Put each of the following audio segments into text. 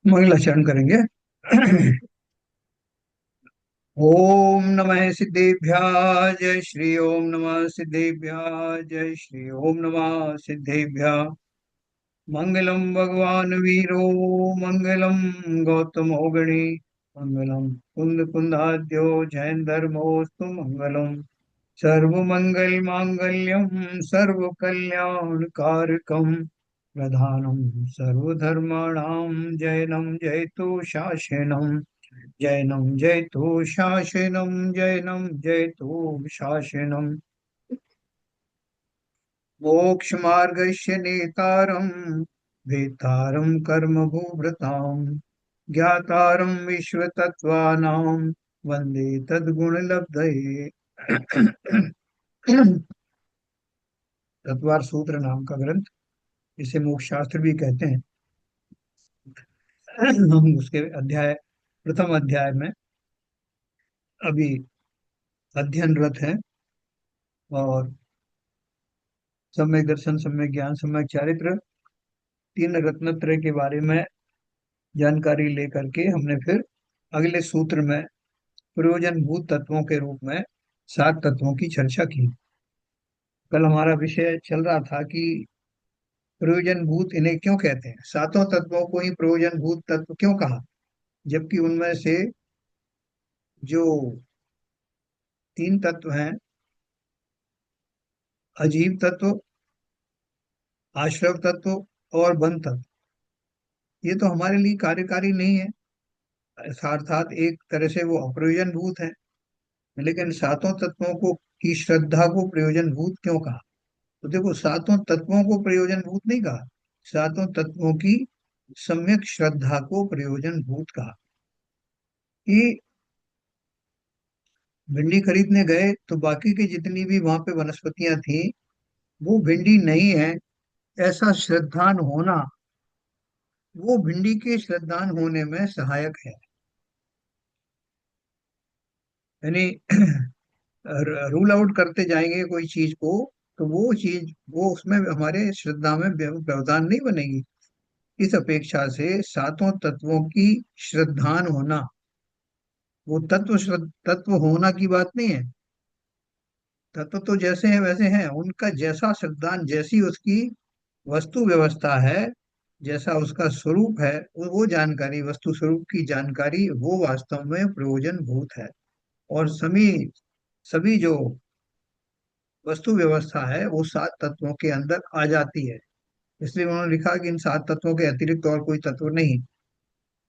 मंगलाचरण करेंगे। ओम नमः सिद्धेभ्यः जय श्री ओम नमः सिद्धेभ्यः जय श्री ओम नमः सिद्धेभ्यः। मंगलम भगवान वीरो मंगलम गौतमो गणे मंगलम कुंद कुंदाद्यो जैन धर्मोस्तु मंगलम सर्वमंगल मांगल्यम सर्व कल्याण कारकम प्रधानम सर्वधर्माणां जैनम जयतु शासनम जैनम जयतु शासनम जैनम जयतु शासनम मोक्षमार्गस्य नेतारं वेतारं कर्मभूभृतां ज्ञातारं विश्वतत्त्वानां वन्दे तद्गुणलब्धये। तत्वार सूत्र नाम का ग्रंथ, इसे मोक्ष शास्त्र भी कहते हैं। हम उसके प्रथम अध्याय में अभी अध्ययनरत हैं और सम्यक दर्शन, सम्यक ज्ञान, सम्यक चारित्र, तीन रत्नत्रय के बारे में जानकारी लेकर के हमने फिर अगले सूत्र में प्रयोजनभूत तत्वों के रूप में सात तत्वों की चर्चा की। कल हमारा विषय चल रहा था कि प्रयोजनभूत इन्हें क्यों कहते हैं, सातों तत्वों को ही प्रयोजनभूत तत्व क्यों कहा, जबकि उनमें से जो तीन तत्व हैं, अजीव तत्व, आश्रव तत्व और बंध तत्व, ये तो हमारे लिए कार्यकारी नहीं है, अर्थात एक तरह से वो अप्रयोजन भूत है। लेकिन सातों तत्वों को की श्रद्धा को प्रयोजन भूत क्यों कहा? तो देखो, सातों तत्वों को प्रयोजन भूत नहीं कहा, सातों तत्वों की सम्यक श्रद्धा को प्रयोजन भूत कहा। कि भिंडी खरीदने गए तो बाकी की जितनी भी वहां पे वनस्पतियां थी वो भिंडी नहीं है ऐसा श्रद्धान होना, वो भिंडी के श्रद्धान होने में सहायक है। यानी रूल आउट करते जाएंगे कोई चीज को, तो वो चीज वो उसमें हमारे श्रद्धा में व्यवधान नहीं बनेगी। इस अपेक्षा से सातों तत्वों की श्रद्धान होना, वो तत्व होना की बात नहीं है। तत्व तो जैसे हैं वैसे हैं, उनका जैसा श्रद्धान, जैसी उसकी वस्तु व्यवस्था है, जैसा उसका स्वरूप है, वो जानकारी, वस्तु स्वरूप की जानकारी, वो वास्तव में प्रयोजन भूत है। और सभी सभी जो वस्तु व्यवस्था है वो सात तत्वों के अंदर आ जाती है। इसलिए उन्होंने लिखा कि इन सात तत्वों के अतिरिक्त और कोई तत्व नहीं।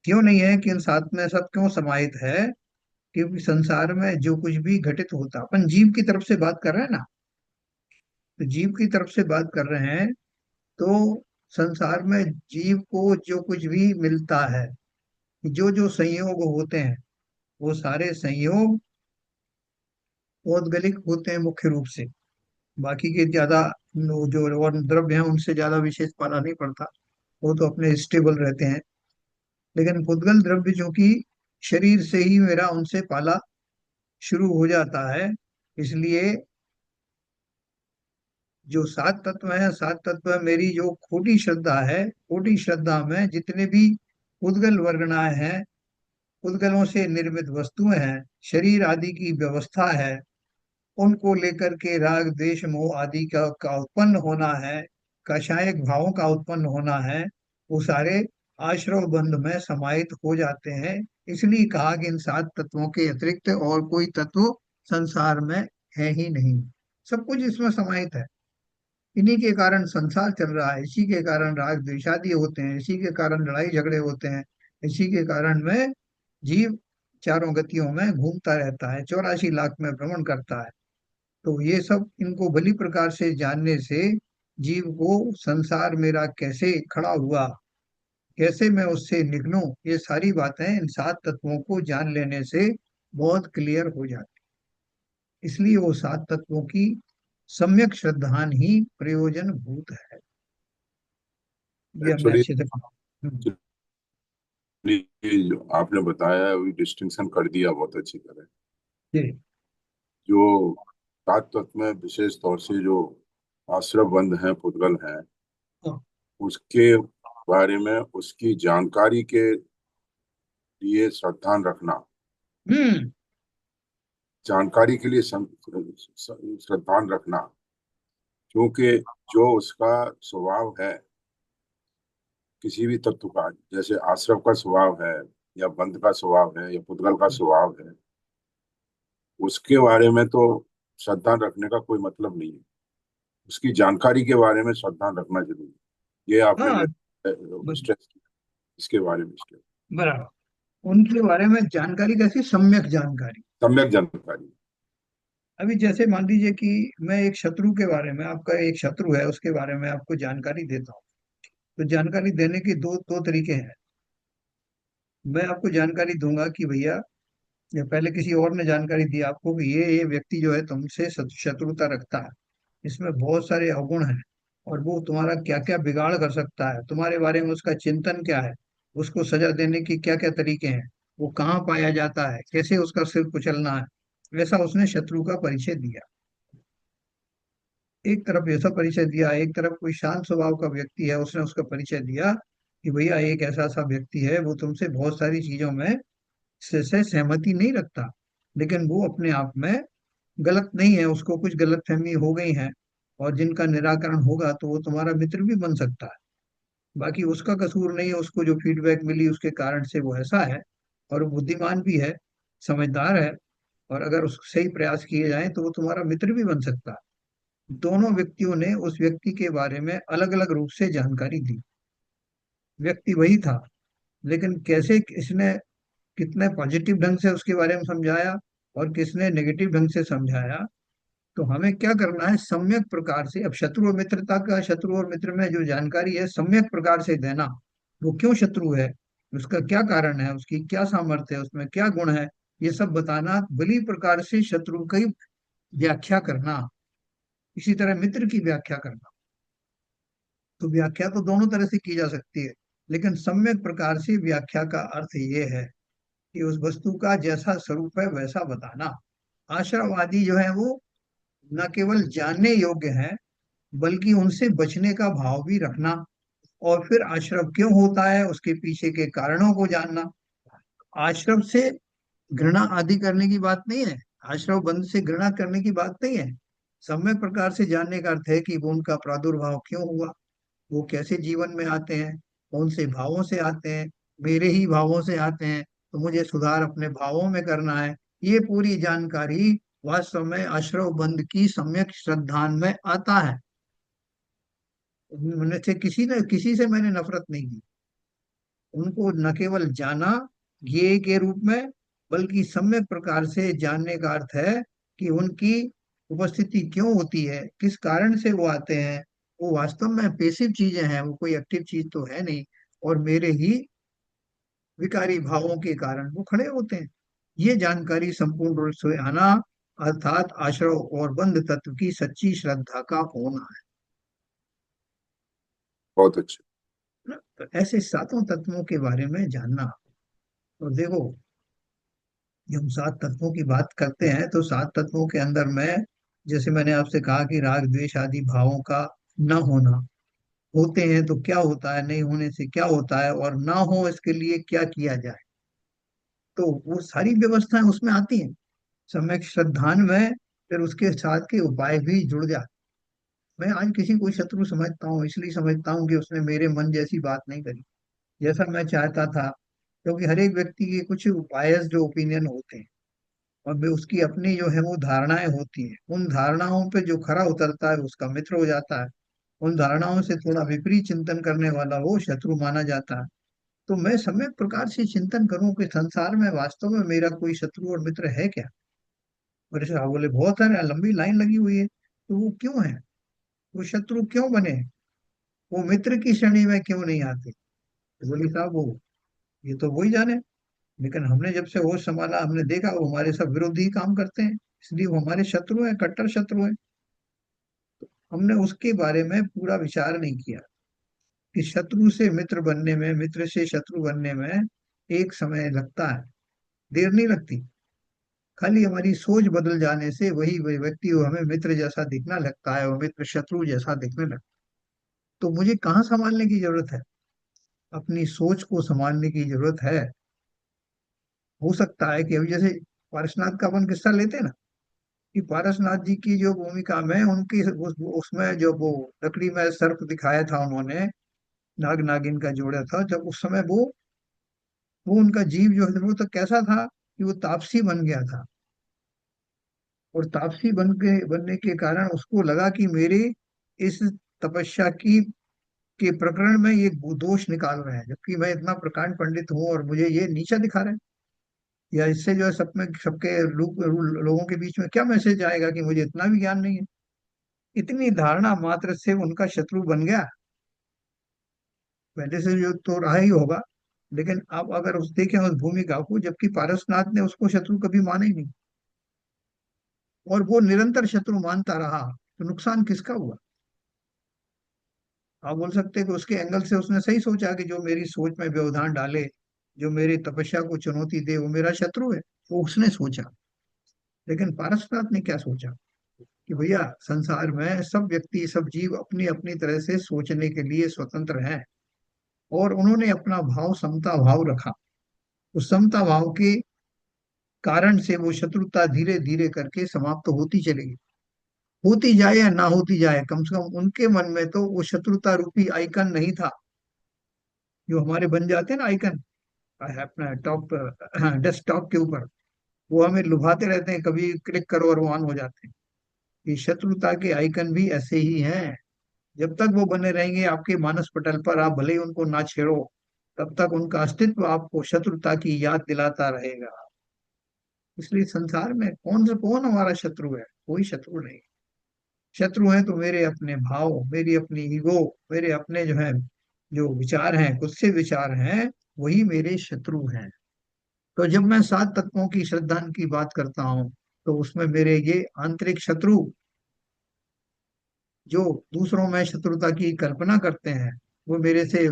क्यों नहीं है कि इन सात में सब क्यों समाहित है? क्योंकि संसार में जो कुछ भी घटित होता, अपन जीव की तरफ से बात कर रहे हैं ना, तो जीव की तरफ से बात कर रहे हैं। तो संसार में जीव को जो कुछ भी मिलता है, जो जो संयोग होते हैं, वो सारे संयोग औद्गलिक होते हैं मुख्य रूप से। बाकी के ज्यादा जो और द्रव्य हैं उनसे ज्यादा विशेष पाला नहीं पड़ता, वो तो अपने स्टेबल रहते हैं। लेकिन पुद्गल द्रव्य जो कि शरीर से ही मेरा उनसे पाला शुरू हो जाता है, इसलिए जो सात तत्व है, सात तत्व है, मेरी जो खोटी श्रद्धा है, खोटी श्रद्धा में जितने भी उद्गल वर्गणाएं हैं, उद्गलों से निर्मित वस्तुएं हैं, शरीर आदि की व्यवस्था है, उनको लेकर के राग द्वेष मोह आदि का उत्पन्न होना है, कषायक भावों का उत्पन्न होना है, वो सारे आश्रव बंध में समाहित हो जाते हैं। इसलिए कहा कि इन सात तत्वों के अतिरिक्त और कोई तत्व संसार में है ही नहीं, सब कुछ इसमें समाहित है। इन्हीं के कारण संसार चल रहा है, इसी के कारण राग द्वेषादि होते हैं, इसी के कारण लड़ाई झगड़े होते हैं, इसी के कारण में जीव चारों गतियों में घूमता रहता है, 84 लाख में भ्रमण करता है। तो ये सब, इनको भली प्रकार से जानने से जीव को संसार मेरा कैसे खड़ा हुआ, कैसे मैं उससे निकलूं, ये सारी बातें इन सात तत्वों को जान लेने से बहुत क्लियर हो जाती। इसलिए वो सात तत्वों की सम्यक श्रद्धान ही प्रयोजन भूत है। ये हमने एक्चुअली अच्छे से कहा। जो आपने बताया है वही डिस्टिंक्शन कर दिया बहुत अच्छी तरह। जी। जो सात तत्व में विशेष तौर से जो आश्रय बंध हैं, पुद्गल हैं, हाँ, उसके बारे में उसकी जानकारी के लिए सावधान रखना, हम्म। जानकारी के लिए सावधान रखना, क्योंकि जो उसका स्वभाव है किसी भी तत्व का, जैसे आश्रव का स्वभाव है या बंध का स्वभाव है या पुद्गल का स्वभाव है, उसके बारे में तो सावधान रखने का कोई मतलब नहीं है। उसकी जानकारी के बारे में सावधान रखना जरूरी है। ये आपने हाँ, स्ट्रेस किया, इसके बारे में स्ट्रेस, बराबर। उनके बारे में जानकारी कैसी, सम्यक जानकारी। सम्यक जानकारी। अभी जैसे मान लीजिए कि मैं एक शत्रु के बारे में, आपका एक शत्रु है उसके बारे में आपको जानकारी देता हूँ। तो जानकारी देने के दो दो तरीके हैं। मैं आपको जानकारी दूंगा कि भैया, या पहले किसी और ने जानकारी दी आपको कि ये व्यक्ति जो है तुमसे शत्रुता रखता है, इसमें बहुत सारे अवगुण हैं, और वो तुम्हारा क्या क्या बिगाड़ कर सकता है, तुम्हारे बारे में उसका चिंतन क्या है, उसको सजा देने की क्या क्या तरीके हैं, वो कहाँ पाया जाता है, कैसे उसका सिर कुचलना है। वैसा उसने शत्रु का परिचय दिया। एक तरफ ऐसा परिचय दिया, एक तरफ कोई शांत स्वभाव का व्यक्ति है उसने उसका परिचय दिया कि भैया एक ऐसा सा व्यक्ति है, वो तुमसे बहुत सारी चीजों में से सहमति नहीं रखता, लेकिन वो अपने आप में गलत नहीं है, उसको कुछ गलतफहमी हो गई है, और जिनका निराकरण होगा तो वो तुम्हारा मित्र भी बन सकता है। बाकी उसका कसूर नहीं है, उसको जो फीडबैक मिली उसके कारण से वो ऐसा है, और वो बुद्धिमान भी है, समझदार है, और अगर उस सही प्रयास किए जाएं तो वो तुम्हारा मित्र भी बन सकता है। दोनों व्यक्तियों ने उस व्यक्ति के बारे में अलग अलग रूप से जानकारी दी। व्यक्ति वही था, लेकिन कैसे किसने कितने पॉजिटिव ढंग से उसके बारे में समझाया और किसने नेगेटिव ढंग से समझाया, तो हमें क्या करना है, सम्यक प्रकार से। अब शत्रु और मित्रता का, शत्रु और मित्र में जो जानकारी है सम्यक प्रकार से देना। वो क्यों शत्रु है, उसका क्या कारण है, उसकी क्या सामर्थ्य है, उसमें क्या गुण है, ये सब बताना, भली प्रकार से शत्रु की व्याख्या करना, इसी तरह मित्र की व्याख्या करना। तो व्याख्या तो दोनों तरह से की जा सकती है, लेकिन सम्यक प्रकार से व्याख्या का अर्थ ये है कि उस वस्तु का जैसा स्वरूप है वैसा बताना। आश्रमवादी जो है वो न केवल जानने योग्य है, बल्कि उनसे बचने का भाव भी रखना, और फिर आश्रम क्यों होता है उसके पीछे के कारणों को जानना। आश्रम से घृणा आदि करने की बात नहीं है, आश्रम बंद से घृणा करने की बात नहीं है। सम्यक प्रकार से जानने का अर्थ है कि वो उनका प्रादुर्भाव क्यों हुआ, वो कैसे जीवन में आते हैं, कौन से भावों से आते हैं, मेरे ही भावों से आते हैं, तो मुझे सुधार अपने भावों में करना है। ये पूरी जानकारी वास्तव में आश्रव बंद की सम्यक श्रद्धान में आता है। मैंने से किसी से मैंने नफरत नहीं की, उनको न केवल जाना ज्ञेय के रूप में, बल्कि सम्यक प्रकार से जानने का अर्थ है कि उनकी उपस्थिति क्यों होती है, किस कारण से वो आते हैं। वो वास्तव में पैसिव चीजें हैं, वो कोई एक्टिव चीज तो है नहीं, और मेरे ही विकारी भावों के कारण वो खड़े होते हैं। ये जानकारी संपूर्ण रूप से आना, अर्थात आश्रव और बंध तत्व की सच्ची श्रद्धा का होना बहुत अच्छे। है ना? तो ऐसे सातों तत्वों के बारे में जानना। और देखो, जब हम सात तत्वों की बात करते हैं तो सात तत्वों के अंदर में, जैसे मैंने आपसे कहा कि राग द्वेष आदि भावों का न होना, होते हैं तो क्या होता है, नहीं होने से क्या होता है, और ना हो इसके लिए क्या किया जाए, तो वो सारी व्यवस्थाएं उसमें आती हैं। सम्यक श्रद्धान में फिर उसके साथ के उपाय भी जुड़ जाते। मैं आज किसी को शत्रु समझता हूँ, इसलिए समझता हूँ कि उसने मेरे मन जैसी बात नहीं करी, जैसा मैं चाहता था। क्योंकि हर एक व्यक्ति के कुछ बायस जो ओपिनियन होते हैं, और वे उसकी अपनी जो है वो धारणाएं होती हैं, उन धारणाओं पे जो खरा उतरता है उसका मित्र हो जाता है, उन धारणाओं से थोड़ा विपरीत चिंतन करने वाला वो शत्रु माना जाता है। तो मैं सम्यक प्रकार से चिंतन करूं कि संसार में वास्तव में मेरा कोई शत्रु और मित्र है क्या। मेरे से बोले बहुत सारे, लंबी लाइन लगी हुई है, तो वो क्यों है, वो शत्रु क्यों बने, वो मित्र की श्रेणी में क्यों नहीं आते। तो बोले साहब वो, ये तो वही जाने, लेकिन हमने जब से होश संभाला हमने देखा वो हमारे सब विरोधी काम करते हैं, इसलिए वो हमारे शत्रु हैं, कट्टर शत्रु हैं। हमने उसके बारे में पूरा विचार नहीं किया कि शत्रु से मित्र बनने में, मित्र से शत्रु बनने में एक समय लगता है, देर नहीं लगती। खाली हमारी सोच बदल जाने से वही व्यक्ति वो हमें मित्र जैसा दिखना लगता है, वो मित्र शत्रु जैसा दिखने लगता है। तो मुझे कहाँ संभालने की जरूरत है, अपनी सोच को संभालने की जरूरत है। हो सकता है कि अभी जैसे पारसनाथ का अपन किस्सा लेते हैं ना, कि पारसनाथ जी की जो भूमिका में उनकी उसमें जो वो लकड़ी में सर्प दिखाया था उन्होंने, नाग नागिन का जोड़ा था, जब उस समय वो उनका जीव जो है वो तो कैसा था कि वो तापसी बन गया था। और तापसी बनने के कारण उसको लगा कि मेरे इस तपस्या की के प्रकरण में ये दोष निकाल रहे हैं, जबकि मैं इतना प्रकांड पंडित हूँ और मुझे ये नीचा दिखा रहे हैं। या इससे जो है सब में सबके लोगों के बीच में क्या मैसेज आएगा कि मुझे इतना भी ज्ञान नहीं है। इतनी धारणा मात्र से उनका शत्रु बन गया। पहले से जो तो रहा ही होगा, लेकिन अब अगर उस देखें उस भूमिका को, जबकि पारसनाथ ने उसको शत्रु कभी माना ही नहीं, और वो निरंतर शत्रु मानता रहा, तो नुकसान किसका हुआ। आप बोल सकते हैं कि उसके एंगल से उसने सही सोचा कि जो मेरी सोच में व्यवधान डाले, जो मेरी तपस्या को चुनौती दे, वो मेरा शत्रु है। वो उसने सोचा। लेकिन पारसनाथ ने क्या सोचा कि भैया संसार में सब व्यक्ति सब जीव अपनी अपनी तरह से सोचने के लिए स्वतंत्र हैं। और उन्होंने अपना भाव समता भाव रखा। उस समता भाव के कारण से वो शत्रुता धीरे धीरे करके समाप्त होती चलेगी। होती जाए या ना होती जाए, कम से कम उनके मन में तो वो शत्रुता रूपी आइकन नहीं था। जो हमारे बन जाते हैं ना आइकन अपना टॉप डेस्कटॉप के ऊपर, वो हमें लुभाते रहते हैं, कभी क्लिक करो और वो ऑन हो जाते हैं। ये शत्रुता के आइकन भी ऐसे ही हैं। जब तक वो बने रहेंगे आपके मानस पटल पर, आप भले ही उनको ना छेड़ो, तब तक उनका अस्तित्व आपको शत्रुता की याद दिलाता रहेगा। इसलिए संसार में कौन हमारा शत्रु है? कोई शत्रु नहीं। शत्रु है तो मेरे अपने भाव, मेरी अपनी ईगो, मेरे अपने जो है जो विचार हैं, गुस्से विचार हैं, वही मेरे शत्रु हैं। तो जब मैं सात तत्वों की श्रद्धा की बात करता हूँ, तो उसमें मेरे ये आंतरिक शत्रु, जो दूसरों में शत्रुता की कल्पना करते हैं, वो मेरे से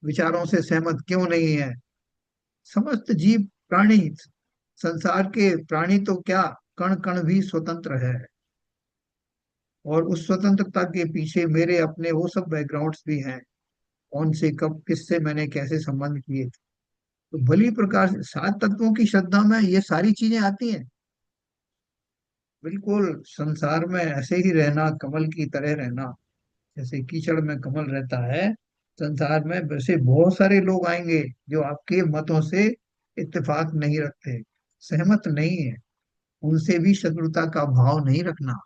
विचारों से सहमत क्यों नहीं है। समस्त जीव प्राणी, संसार के प्राणी तो क्या, कण कण भी स्वतंत्र है। और उस स्वतंत्रता के पीछे मेरे अपने वो सब बैकग्राउंड्स भी हैं। कौन से कब किससे मैंने कैसे संबंध किए थे। तो भली प्रकार से सात तत्वों की श्रद्धा में ये सारी चीजें आती हैं। बिल्कुल संसार में ऐसे ही रहना, कमल की तरह रहना, जैसे कीचड़ में कमल रहता है। संसार में वैसे बहुत सारे लोग आएंगे जो आपके मतों से इत्तेफाक नहीं रखते, सहमत नहीं है। उनसे भी शत्रुता का भाव नहीं रखना,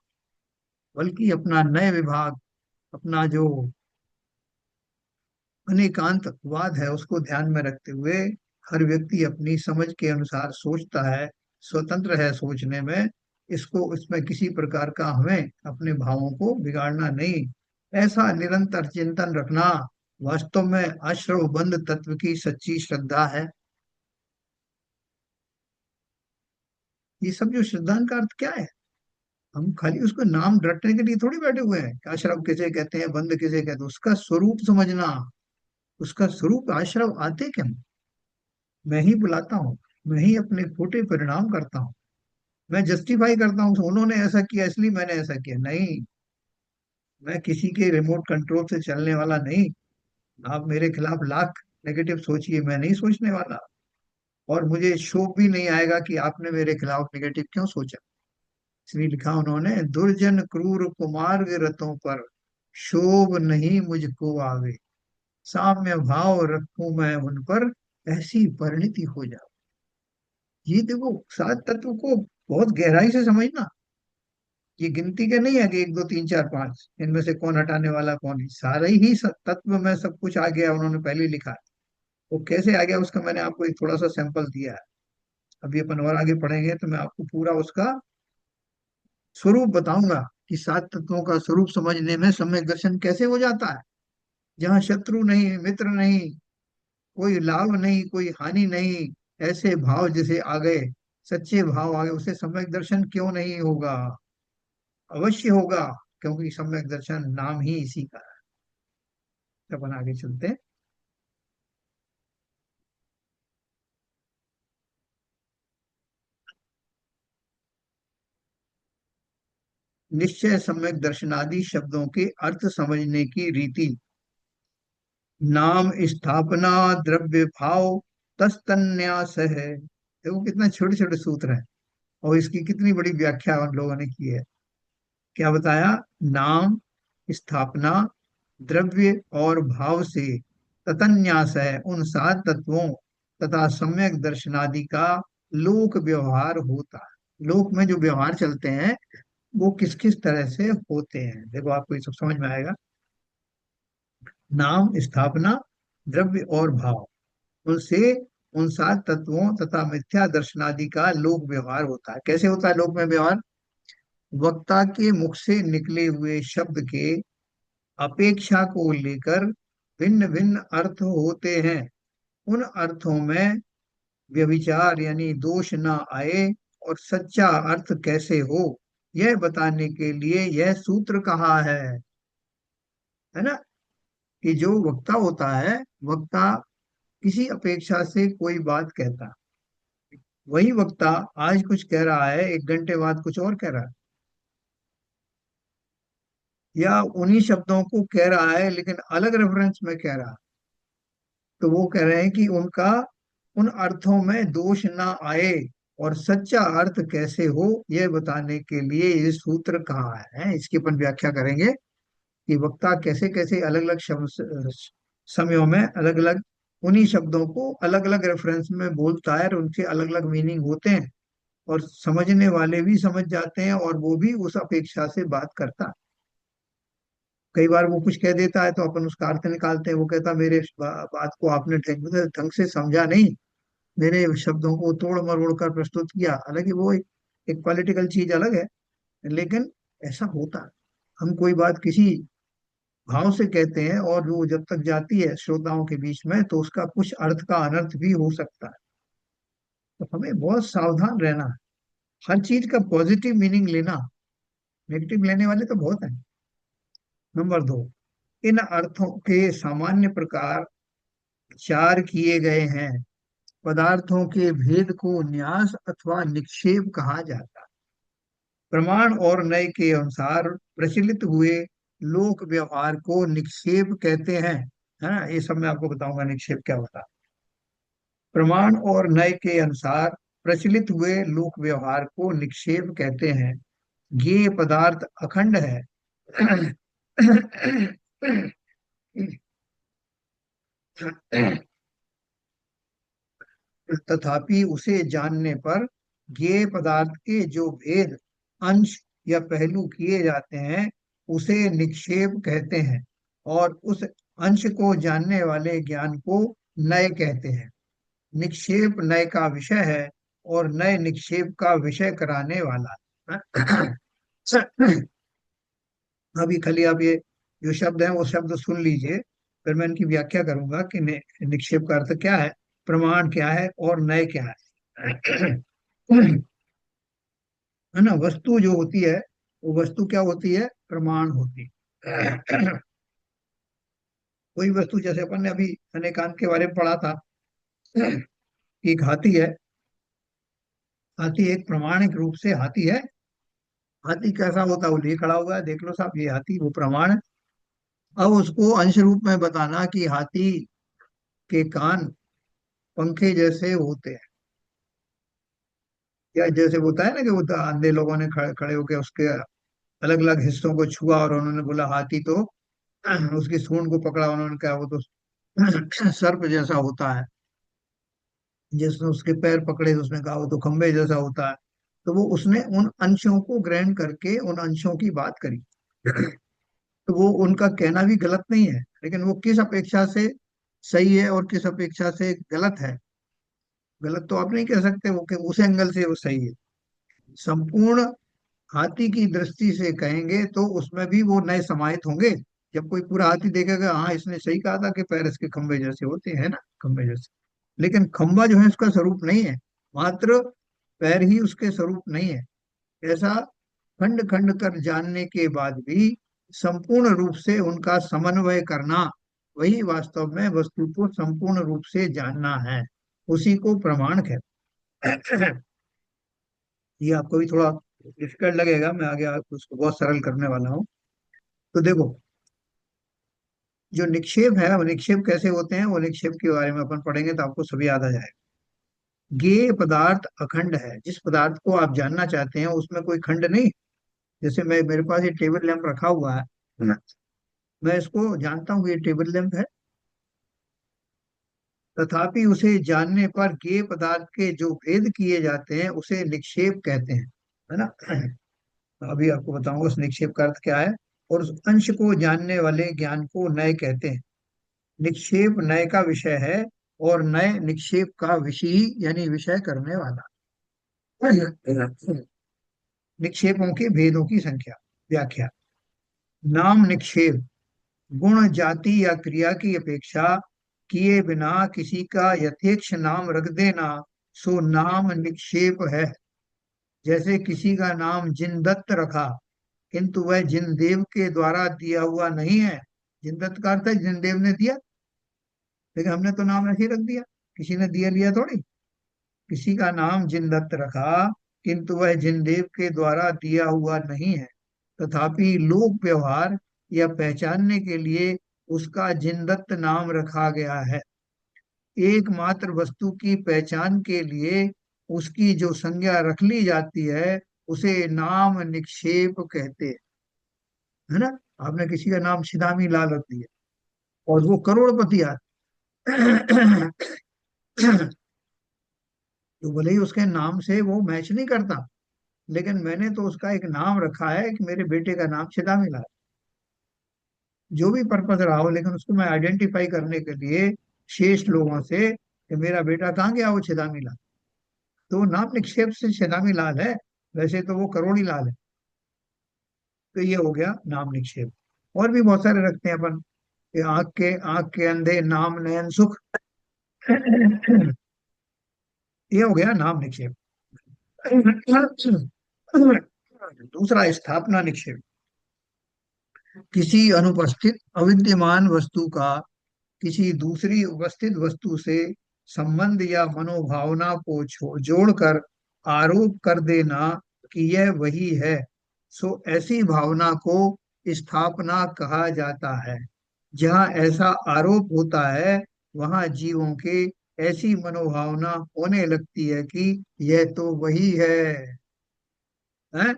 बल्कि अपना नए विभाग, अपना जो अनेकांतवाद है उसको ध्यान में रखते हुए हर व्यक्ति अपनी समझ के अनुसार सोचता है, स्वतंत्र है सोचने में। इसको इसमें किसी प्रकार का हमें अपने भावों को बिगाड़ना नहीं। ऐसा निरंतर चिंतन रखना वास्तव में आश्रव बंध तत्व की सच्ची श्रद्धा है। ये सब जो श्रद्धा का अर्थ क्या है? हम खाली उसको नाम रटने के लिए थोड़ी बैठे हुए हैं कि आश्रव किसे कहते हैं, बंध किसे कहते हैं। उसका स्वरूप समझना। उसका स्वरूप आश्रव आते क्या? मैं ही बुलाता हूँ, मैं ही अपने खोटे परिणाम करता हूँ। मैं जस्टिफाई करता हूँ उन्होंने ऐसा किया इसलिए मैंने ऐसा किया, नहीं। मैं किसी के रिमोट कंट्रोल से चलने वाला नहीं। आप मेरे खिलाफ लाख नेगेटिव सोचिए, मैं नहीं सोचने वाला। और मुझे शोभ भी नहीं आएगा कि आपने मेरे खिलाफ नेगेटिव क्यों सोचा। इसलिए लिखा उन्होंने, दुर्जन क्रूर कुमार्ग रतों पर शोभ नहीं मुझको आवे, साम्य भाव रखूं मैं उन पर, ऐसी परिणति हो जाए। ये देखो, सात तत्व को बहुत गहराई से समझना। ये गिनती के नहीं है कि एक दो तीन चार पांच, इनमें से कौन हटाने वाला कौन है। सारे ही तत्व में सब कुछ आ गया, उन्होंने पहले ही लिखा है। वो कैसे आ गया उसका मैंने आपको एक थोड़ा सा सैंपल दिया है। अभी अपन और आगे पढ़ेंगे तो मैं आपको पूरा उसका स्वरूप बताऊंगा कि सात तत्वों का स्वरूप समझने में सम्यक दर्शन कैसे हो जाता है। जहाँ शत्रु नहीं, मित्र नहीं, कोई लाभ नहीं, कोई हानि नहीं, ऐसे भाव जैसे आ गए, सच्चे भाव आ गए, उसे सम्यक दर्शन क्यों नहीं होगा? अवश्य होगा, क्योंकि सम्यक दर्शन नाम ही इसी का है। तो अपन आगे चलते हैं। निश्चय सम्यक दर्शनादि शब्दों के अर्थ समझने की रीति। नाम स्थापना द्रव्य भाव तस्तन्यास है। देखो कितना छोटे छोटे सूत्र हैं, और इसकी कितनी बड़ी व्याख्या उन लोगों ने की है। क्या बताया? नाम, स्थापना, द्रव्य और भाव से ततन्यास है, उन सात तत्वों तथा सम्यक दर्शनादि का लोक व्यवहार होता है। लोक में जो व्यवहार चलते हैं वो किस किस तरह से होते हैं, देखो आपको ये सब समझ में आएगा। नाम, स्थापना, द्रव्य और भाव, उनसे उन सात तत्वों तथा मिथ्या दर्शनादि का लोक व्यवहार होता है। कैसे होता है लोक में व्यवहार? वक्ता के मुख से निकले हुए शब्द के अपेक्षा को लेकर भिन्न भिन्न अर्थ होते हैं। उन अर्थों में व्यभिचार यानी दोष न आए और सच्चा अर्थ कैसे हो, यह बताने के लिए यह सूत्र कहा है ना। कि जो वक्ता होता है, वक्ता किसी अपेक्षा से कोई बात कहता, वही वक्ता आज कुछ कह रहा है, एक घंटे बाद कुछ और कह रहा है, या उन्हीं शब्दों को कह रहा है लेकिन अलग रेफरेंस में कह रहा है। तो वो कह रहे हैं कि उनका उन अर्थों में दोष ना आए और सच्चा अर्थ कैसे हो, यह बताने के लिए ये सूत्र कहा है। इसकी अपन व्याख्या करेंगे कि वक्ता कैसे कैसे अलग अलग शब्द समयों में अलग अलग उन्हीं शब्दों को अलग अलग रेफरेंस में बोलता है, और उनके अलग अलग मीनिंग होते हैं, और समझने वाले भी समझ जाते हैं, और वो भी उस अपेक्षा से बात करता है। कई बार वो कुछ कह देता है तो अपन उसका अर्थ निकालते हैं, वो कहता मेरे बात को आपने ढंग से समझा नहीं, मेरे शब्दों को तोड़ मरोड़ कर प्रस्तुत किया। हालांकि वो एक पॉलिटिकल चीज अलग है, लेकिन ऐसा होता है। हम कोई बात किसी भाव से कहते हैं और वो जब तक जाती है श्रोताओं के बीच में तो उसका कुछ अर्थ का अनर्थ भी हो सकता है। तो हमें बहुत सावधान रहना है, हर चीज का पॉजिटिव मीनिंग लेना, नेगेटिव लेने वाले तो बहुत हैं। नंबर दो, इन अर्थों के सामान्य प्रकार चार किए गए हैं। पदार्थों के भेद को न्यास अथवा निक्षेप कहा जाता है। प्रमाण और नय के अनुसार प्रचलित हुए लोक व्यवहार को निक्षेप कहते हैं, है ना। ये सब मैं आपको बताऊंगा निक्षेप क्या होता है। प्रमाण और नय के अनुसार प्रचलित हुए लोक व्यवहार को निक्षेप कहते हैं। ये पदार्थ अखंड है तथापि उसे जानने पर ज्ञेय पदार्थ के जो भेद, अंश या पहलू किए जाते हैं उसे निक्षेप कहते हैं, और उस अंश को जानने वाले ज्ञान को नय कहते हैं। निक्षेप नय का विषय है और नय निक्षेप का विषय कराने वाला है। अभी खाली आप ये जो शब्द है वो शब्द सुन लीजिए, फिर मैं इनकी व्याख्या करूंगा कि निक्षेप का अर्थ क्या है, प्रमाण क्या है और नय क्या है। है ना। वस्तु जो होती है वो वस्तु क्या होती है? प्रमाण होती है। कोई वस्तु, जैसे अपन ने अभी अनेकांत के बारे में पढ़ा था कि एक हाथी है। हाथी एक प्रमाणिक रूप से हाथी है। हाथी कैसा होता है? वो लिए खड़ा हुआ है, देख लो साहब ये हाथी, वो प्रमाण है। अब उसको अंश रूप में बताना कि हाथी के कान पंखे जैसे होते हैं, या जैसे होता है ना कि वो अंधे लोगों ने खड़े खड़े होकर उसके अलग अलग हिस्सों को छुआ और उन्होंने बोला हाथी तो उसकी सूंड को पकड़ा, उन्होंने कहा वो तो सर्प जैसा होता है। जिसने उसके पैर पकड़े तो उसने कहा वो तो खंबे जैसा होता है। तो वो उसने उन अंशों को ग्रहण करके उन अंशों की बात करी। तो वो उनका कहना भी गलत नहीं है, लेकिन वो किस अपेक्षा से सही है और किस अपेक्षा से गलत है, गलत तो आप नहीं कह सकते, वो कि उस एंगल से वो सही है। संपूर्ण हाथी की दृष्टि से कहेंगे तो उसमें भी वो नए समाहित होंगे। जब कोई पूरा हाथी देखेगा, हाँ इसने सही कहा था कि पैर इसके खंबे जैसे होते हैं ना, खंबे जैसे। लेकिन खंबा जो है उसका स्वरूप नहीं है, मात्र पैर ही उसके स्वरूप नहीं है। ऐसा खंड खंड कर जानने के बाद भी संपूर्ण रूप से उनका समन्वय करना, वही वास्तव में वस्तु को संपूर्ण रूप से जानना है, उसी को प्रमाण कहते हैं। ये आपको भी थोड़ा डिफिकल्ट लगेगा, मैं आगे उसको बहुत सरल करने वाला हूँ। तो देखो, जो निक्षेप है, वो निक्षेप कैसे होते हैं, वो निक्षेप के बारे में अपन पढ़ेंगे तो आपको सभी याद आ जाएगा। ज्ञेय पदार्थ अखंड है। जिस पदार्थ को आप जानना चाहते हैं उसमें कोई खंड नहीं। जैसे मैं, मेरे पास ये टेबल लैंप रखा हुआ है, मैं इसको जानता हूँ कि ये टेबल लैंप है, तथापि उसे जानने पर ज्ञेय पदार्थ के जो भेद किए जाते हैं उसे निक्षेप कहते हैं, है ना। अभी आपको बताऊंगा उस निक्षेप का अर्थ क्या है। और उस अंश को जानने वाले ज्ञान को नय कहते हैं। निक्षेप नय का विषय है, और नय निक्षेप का विषय यानी विषय करने वाला। निक्षेपों के भेदों की संख्या, व्याख्या। नाम निक्षेप, गुण जाति या क्रिया की अपेक्षा किए बिना किसी का यथेच्छ नाम रख देना, सो नाम निक्षेप है। जैसे किसी का नाम जिनदत्त रखा, किंतु वह जिनदेव के द्वारा दिया हुआ नहीं है। जिनदत्त का अर्थ है जिनदेव ने दिया, लेकिन हमने तो नाम ऐसे ही रख दिया, किसी ने दिया लिया थोड़ी। किसी का नाम जिनदत्त रखा, किंतु वह जिनदेव के द्वारा दिया हुआ नहीं है, तथापि लोक व्यवहार या पहचानने के लिए उसका जिनदत्त नाम रखा गया है। एकमात्र वस्तु की पहचान के लिए उसकी जो संज्ञा रख ली जाती है उसे नाम निक्षेप कहते हैं, है ना। आपने किसी का नाम छिदामी लाल रख दिया और वो करोड़पति आदमी, तो भले ही उसके नाम से वो मैच नहीं करता, लेकिन मैंने तो उसका एक नाम रखा है कि मेरे बेटे का नाम छिदामी लाल। जो भी पर्पज रहा हो, लेकिन उसको मैं आइडेंटिफाई करने के लिए शेष लोगों से कि मेरा बेटा कहाँ गया, वो छिदामी लाल। तो वो नाम निक्षेप से छिदामी लाल है, वैसे तो वो करोड़ी लाल है। तो ये हो गया नाम निक्षेप। और भी बहुत सारे रखते हैं अपन, कि आंख के अंधे नाम नयन सुख, ये हो गया नाम निक्षेप। दूसरा, स्थापना निक्षेप। किसी अनुपस्थित अविद्यमान वस्तु का किसी दूसरी उपस्थित वस्तु से संबंध या मनोभावना को जोड़कर आरोप कर देना कि यह वही है, सो ऐसी भावना को स्थापना कहा जाता है। जहाँ ऐसा आरोप होता है वहाँ जीवों के ऐसी मनोभावना होने लगती है कि यह तो वही है। हैं?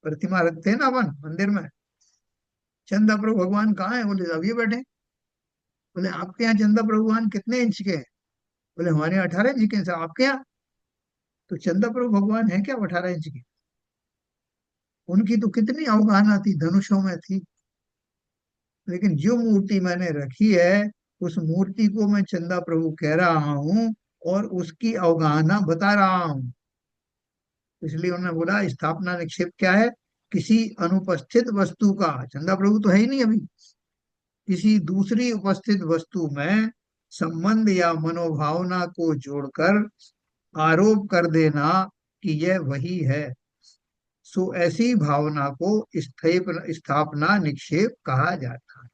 प्रतिमा रखते हैं ना अपन मंदिर में, चंदा प्रभु भगवान कहाँ है, बोले अभी बैठे। बोले आपके यहाँ चंदा प्रभु भगवान कितने इंच के हैं? बोले हमारे यहाँ 18 इंच के हैं साहब। आपके यहाँ? तो चंदा प्रभु भगवान है क्या 18 इंच के? उनकी तो कितनी अवगाहना थी, धनुषों में थी। लेकिन जो मूर्ति मैंने रखी है उस मूर्ति को मैं चंदा प्रभु कह रहा हूँ और उसकी अवगाहना बता रहा हूँ। इसलिए उन्होंने बोला स्थापना निक्षेप क्या है, किसी अनुपस्थित वस्तु का, चंदा प्रभु तो है ही नहीं अभी, किसी दूसरी उपस्थित वस्तु में संबंध या मनोभावना को जोड़कर आरोप कर देना कि यह वही है, सो ऐसी भावना को स्थापना निक्षेप कहा जाता है।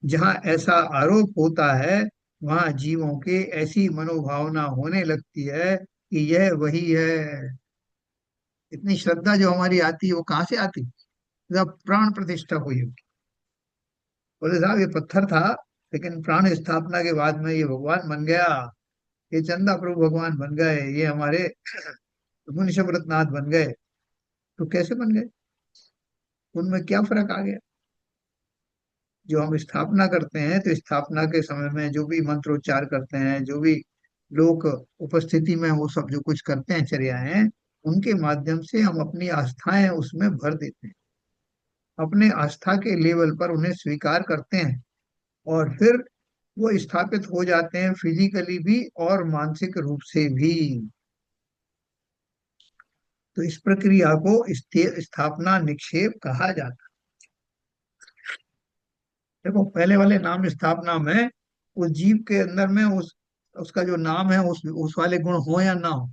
जहाँ ऐसा आरोप होता है वहाँ जीवों के ऐसी मनोभावना होने लगती है कि यह वही है। इतनी श्रद्धा जो हमारी आती है वो कहाँ से आती? जब प्राण प्रतिष्ठा हुई होगी। बोले साहब ये पत्थर था, लेकिन प्राण स्थापना के बाद में ये भगवान बन गया, ये चंदा प्रभु भगवान बन गए, ये हमारे मुनि नाथ बन गए। तो कैसे बन गए, उनमें क्या फर्क आ गया? जो हम स्थापना करते हैं तो स्थापना के समय में जो भी मंत्रोच्चार करते हैं, जो भी लोग उपस्थिति में वो सब जो कुछ करते हैं, चर्याएं, उनके माध्यम से हम अपनी आस्थाएं उसमें भर देते हैं, अपने आस्था के लेवल पर उन्हें स्वीकार करते हैं, और फिर वो स्थापित हो जाते हैं फिजिकली भी और मानसिक रूप से भी। तो इस प्रक्रिया को स्थापना निक्षेप कहा जाता है। देखो पहले वाले नाम स्थापना में उस जीव के अंदर में उसका जो नाम है उस वाले गुण हो या ना हो,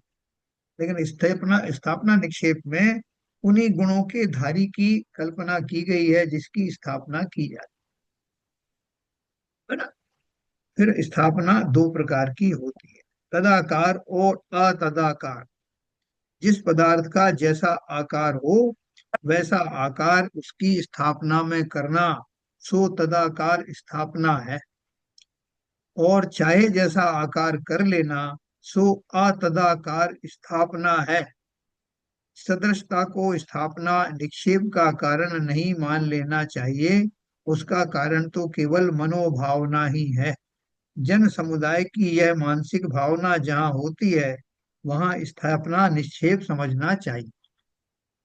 लेकिन स्थापना स्थापना निक्षेप में उन्हीं गुणों के धारी की कल्पना की गई है जिसकी स्थापना की जाती है ना। फिर स्थापना दो प्रकार की होती है, तदाकार और अतदाकार। जिस पदार्थ का जैसा आकार हो वैसा आकार उसकी स्थापना में करना, सो तदाकार स्थापना है, और चाहे जैसा आकार कर लेना, सो अतदाकार स्थापना है। सदृशता को स्थापना निक्षेप का कारण नहीं मान लेना चाहिए, उसका कारण तो केवल मनोभावना ही है। जन समुदाय की यह मानसिक भावना जहाँ होती है, वहाँ स्थापना निक्षेप समझना चाहिए।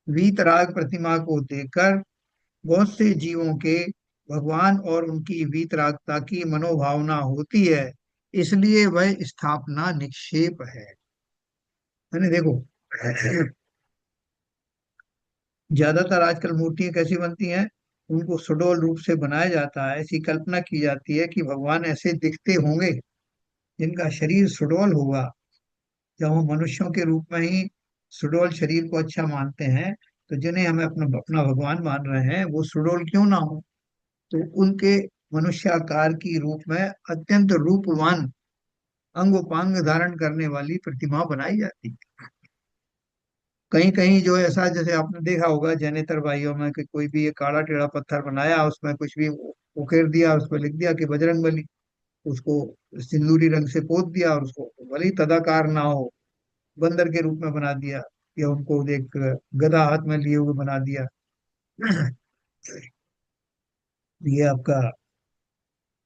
वीतराग प्रतिमा को देखकर बहुत से जीवों के भगवान और उनकी वीतरागता की मनोभावना होती है, इसलिए वह स्थापना निक्षेप है। मैंने देखो, ज्यादातर आजकल मूर्तियां कैसी बनती हैं, उनको सुडौल रूप से बनाया जाता है। ऐसी कल्पना की जाती है कि भगवान ऐसे दिखते होंगे जिनका शरीर सुडौल होगा। जब हम मनुष्यों के रूप में ही सुडौल शरीर को अच्छा मानते हैं, तो जिन्हें हमें अपना अपना भगवान मान रहे हैं वो सुडौल क्यों ना हो। तो उनके मनुष्याकार की रूप में अत्यंत रूपवान अंगोपांग धारण करने वाली प्रतिमा बनाई जाती है। कहीं कहीं जो है ऐसा, जैसे आपने देखा होगा जैनेतर भाइयों में, कि कोई भी एक काला टेढ़ा पत्थर बनाया, उसमें कुछ भी उकेर दिया, उस पर लिख दिया कि बजरंग बली, उसको सिंदूरी रंग से पोत दिया, और उसको भले ही तदाकार ना हो, बंदर के रूप में बना दिया, या उनको एक गदा हाथ में लिए हुए बना दिया। ये आपका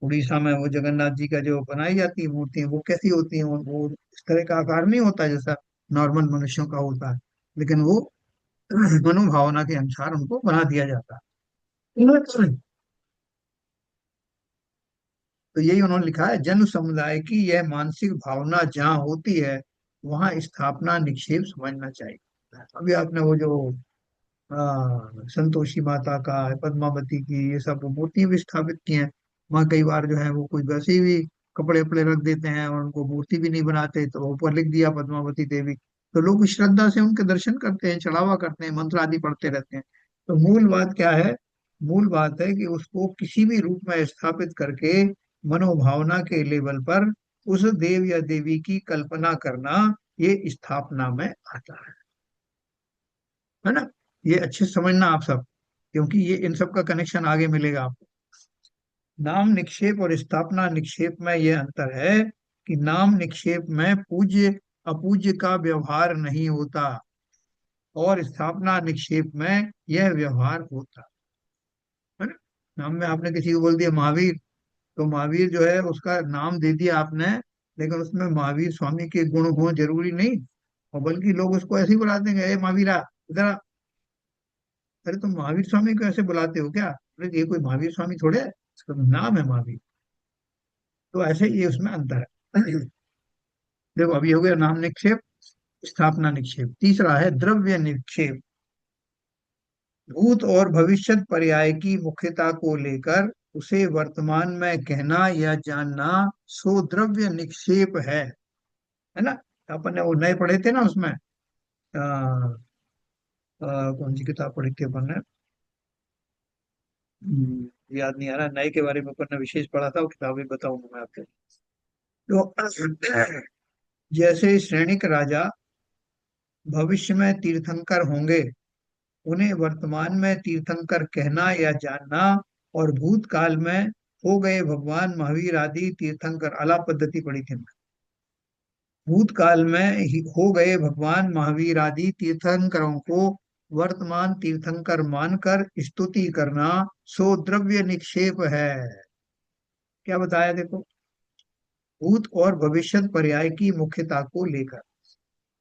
उड़ीसा में वो जगन्नाथ जी का जो बनाई जाती है मूर्ति, वो कैसी होती है, वो इस तरह का आकार नहीं होता जैसा नॉर्मल मनुष्यों का होता है, लेकिन वो मनोभावना के अनुसार उनको बना दिया जाता है। तो यही उन्होंने लिखा है, जन समुदाय की यह मानसिक भावना जहाँ होती है, वहाँ स्थापना निक्षेप समझना चाहिए। अभी आपने वो जो संतोषी माता का, पद्मावती की, ये सब मूर्तियां भी स्थापित की हैं। वहाँ कई बार जो है वो कोई वैसे भी कपड़े वपड़े रख देते हैं और उनको मूर्ति भी नहीं बनाते, तो ऊपर लिख दिया पद्मावती देवी, तो लोग श्रद्धा से उनके दर्शन करते हैं, चढ़ावा करते हैं, मंत्र आदि पढ़ते रहते हैं। तो मूल बात क्या है? मूल बात है कि उसको किसी भी रूप में स्थापित करके मनोभावना के लेवल पर उस देव या देवी की कल्पना करना, ये स्थापना में आता है ना। ये अच्छे से समझना आप सब, क्योंकि ये इन सब का कनेक्शन आगे मिलेगा आपको। नाम निक्षेप और स्थापना निक्षेप में यह अंतर है कि नाम निक्षेप में पूज्य अपूज्य का व्यवहार नहीं होता, और स्थापना निक्षेप में यह व्यवहार होता है ना। नाम में आपने किसी को बोल दिया महावीर, तो महावीर जो है उसका नाम दे दिया आपने, लेकिन उसमें महावीर स्वामी के गुण हो जरूरी नहीं, और बल्कि लोग उसको ऐसे ही बुला देंगे, ए महावीरा इधर आ। अरे तुम महावीर स्वामी को ऐसे बुलाते हो क्या? अरे ये कोई महावीर स्वामी थोड़े है, इसका तो नाम है महावीर। तो ऐसे ये उसमें अंतर है। देखो, अभी हो गया नाम निक्षेप, स्थापना निक्षेप। तीसरा है द्रव्य निक्षेप। भूत और भविष्यत पर्याय की मुख्यता को लेकर उसे वर्तमान में कहना या जानना, सो द्रव्य निक्षेप है ना। अपन ने वो नए पढ़े थे ना उसमें, कौन सी किताब पढ़ी थी अपन ने? याद नहीं आ रहा, नए के बारे में अपन ने विशेष पढ़ा था, वो किताबें बताऊंगा मैं आपको। तो जैसे श्रेणिक राजा भविष्य में तीर्थंकर होंगे, उन्हें वर्तमान में तीर्थंकर कहना या जानना, और भूतकाल में हो गए भगवान महावीर आदि तीर्थंकर, अला पद्धति पढ़ी थी हमने। भूतकाल में हो गए भगवान महावीर आदि तीर्थंकरों को वर्तमान तीर्थंकर मानकर स्तुति करना, सो द्रव्य निक्षेप है। क्या बताया देखो, भूत और भविष्यत पर्याय की मुख्यता को लेकर